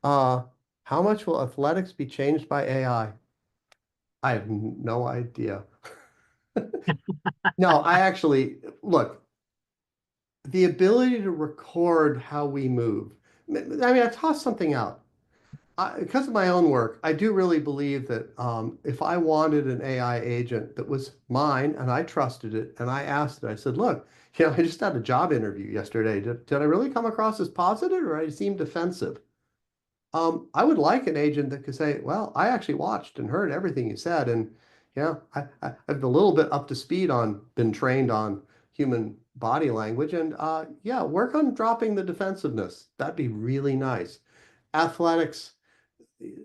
How much will athletics be changed by AI? I have no idea. No, I actually, look, the ability to record how we move. I mean, I tossed something out. Because of my own work, I do really believe that if I wanted an AI agent that was mine and I trusted it and I asked it, I said, look, you know, I just had a job interview yesterday. Did I really come across as positive or I seem defensive? I would like an agent that could say, well, I actually watched and heard everything you said. And yeah, I've a little bit up to speed on, been trained on human body language. And yeah, work on dropping the defensiveness. That'd be really nice. Athletics,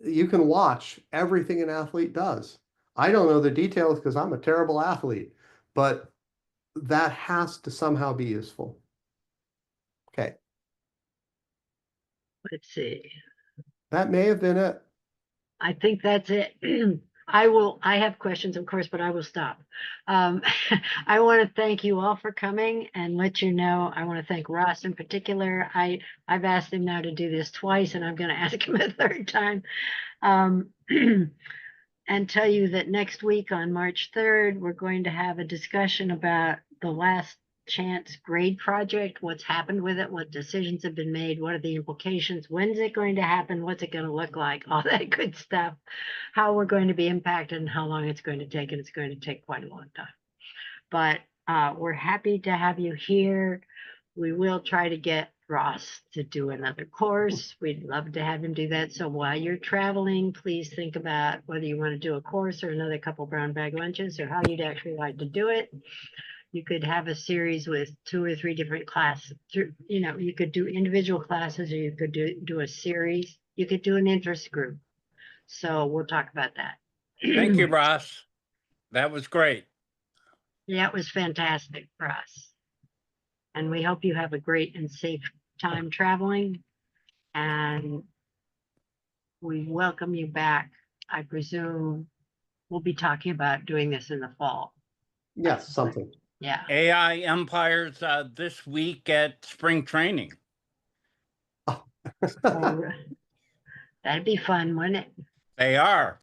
you can watch everything an athlete does. I don't know the details because I'm a terrible athlete, but that has to somehow be useful. Okay, Let's see. that may have been it. I think that's it. I have questions, of course, but I will stop. I want to thank you all for coming and let you know, I want to thank Ross in particular. I've asked him now to do this twice, and I'm going to ask him a third time. And tell you that next week on March 3rd, we're going to have a discussion about the last chance grade project, what's happened with it, what decisions have been made, what are the implications, when's it going to happen, what's it going to look like, all that good stuff, how we're going to be impacted and how long it's going to take, and it's going to take quite a long time. But we're happy to have you here. We will try to get Ross to do another course. We'd love to have him do that. So while you're traveling, please think about whether you want to do a course or another couple brown bag lunches or how you'd actually like to do it. You could have a series with 2 or 3 different classes. You know, you could do individual classes or you could do a series. You could do an interest group. So we'll talk about that. Thank you, Ross. That was great. Yeah, it was fantastic for us. And we hope you have a great and safe time traveling. And we welcome you back. I presume we'll be talking about doing this in the fall. Yes, something. Yeah. AI Empires this week at spring training. That'd be fun, wouldn't it? They are.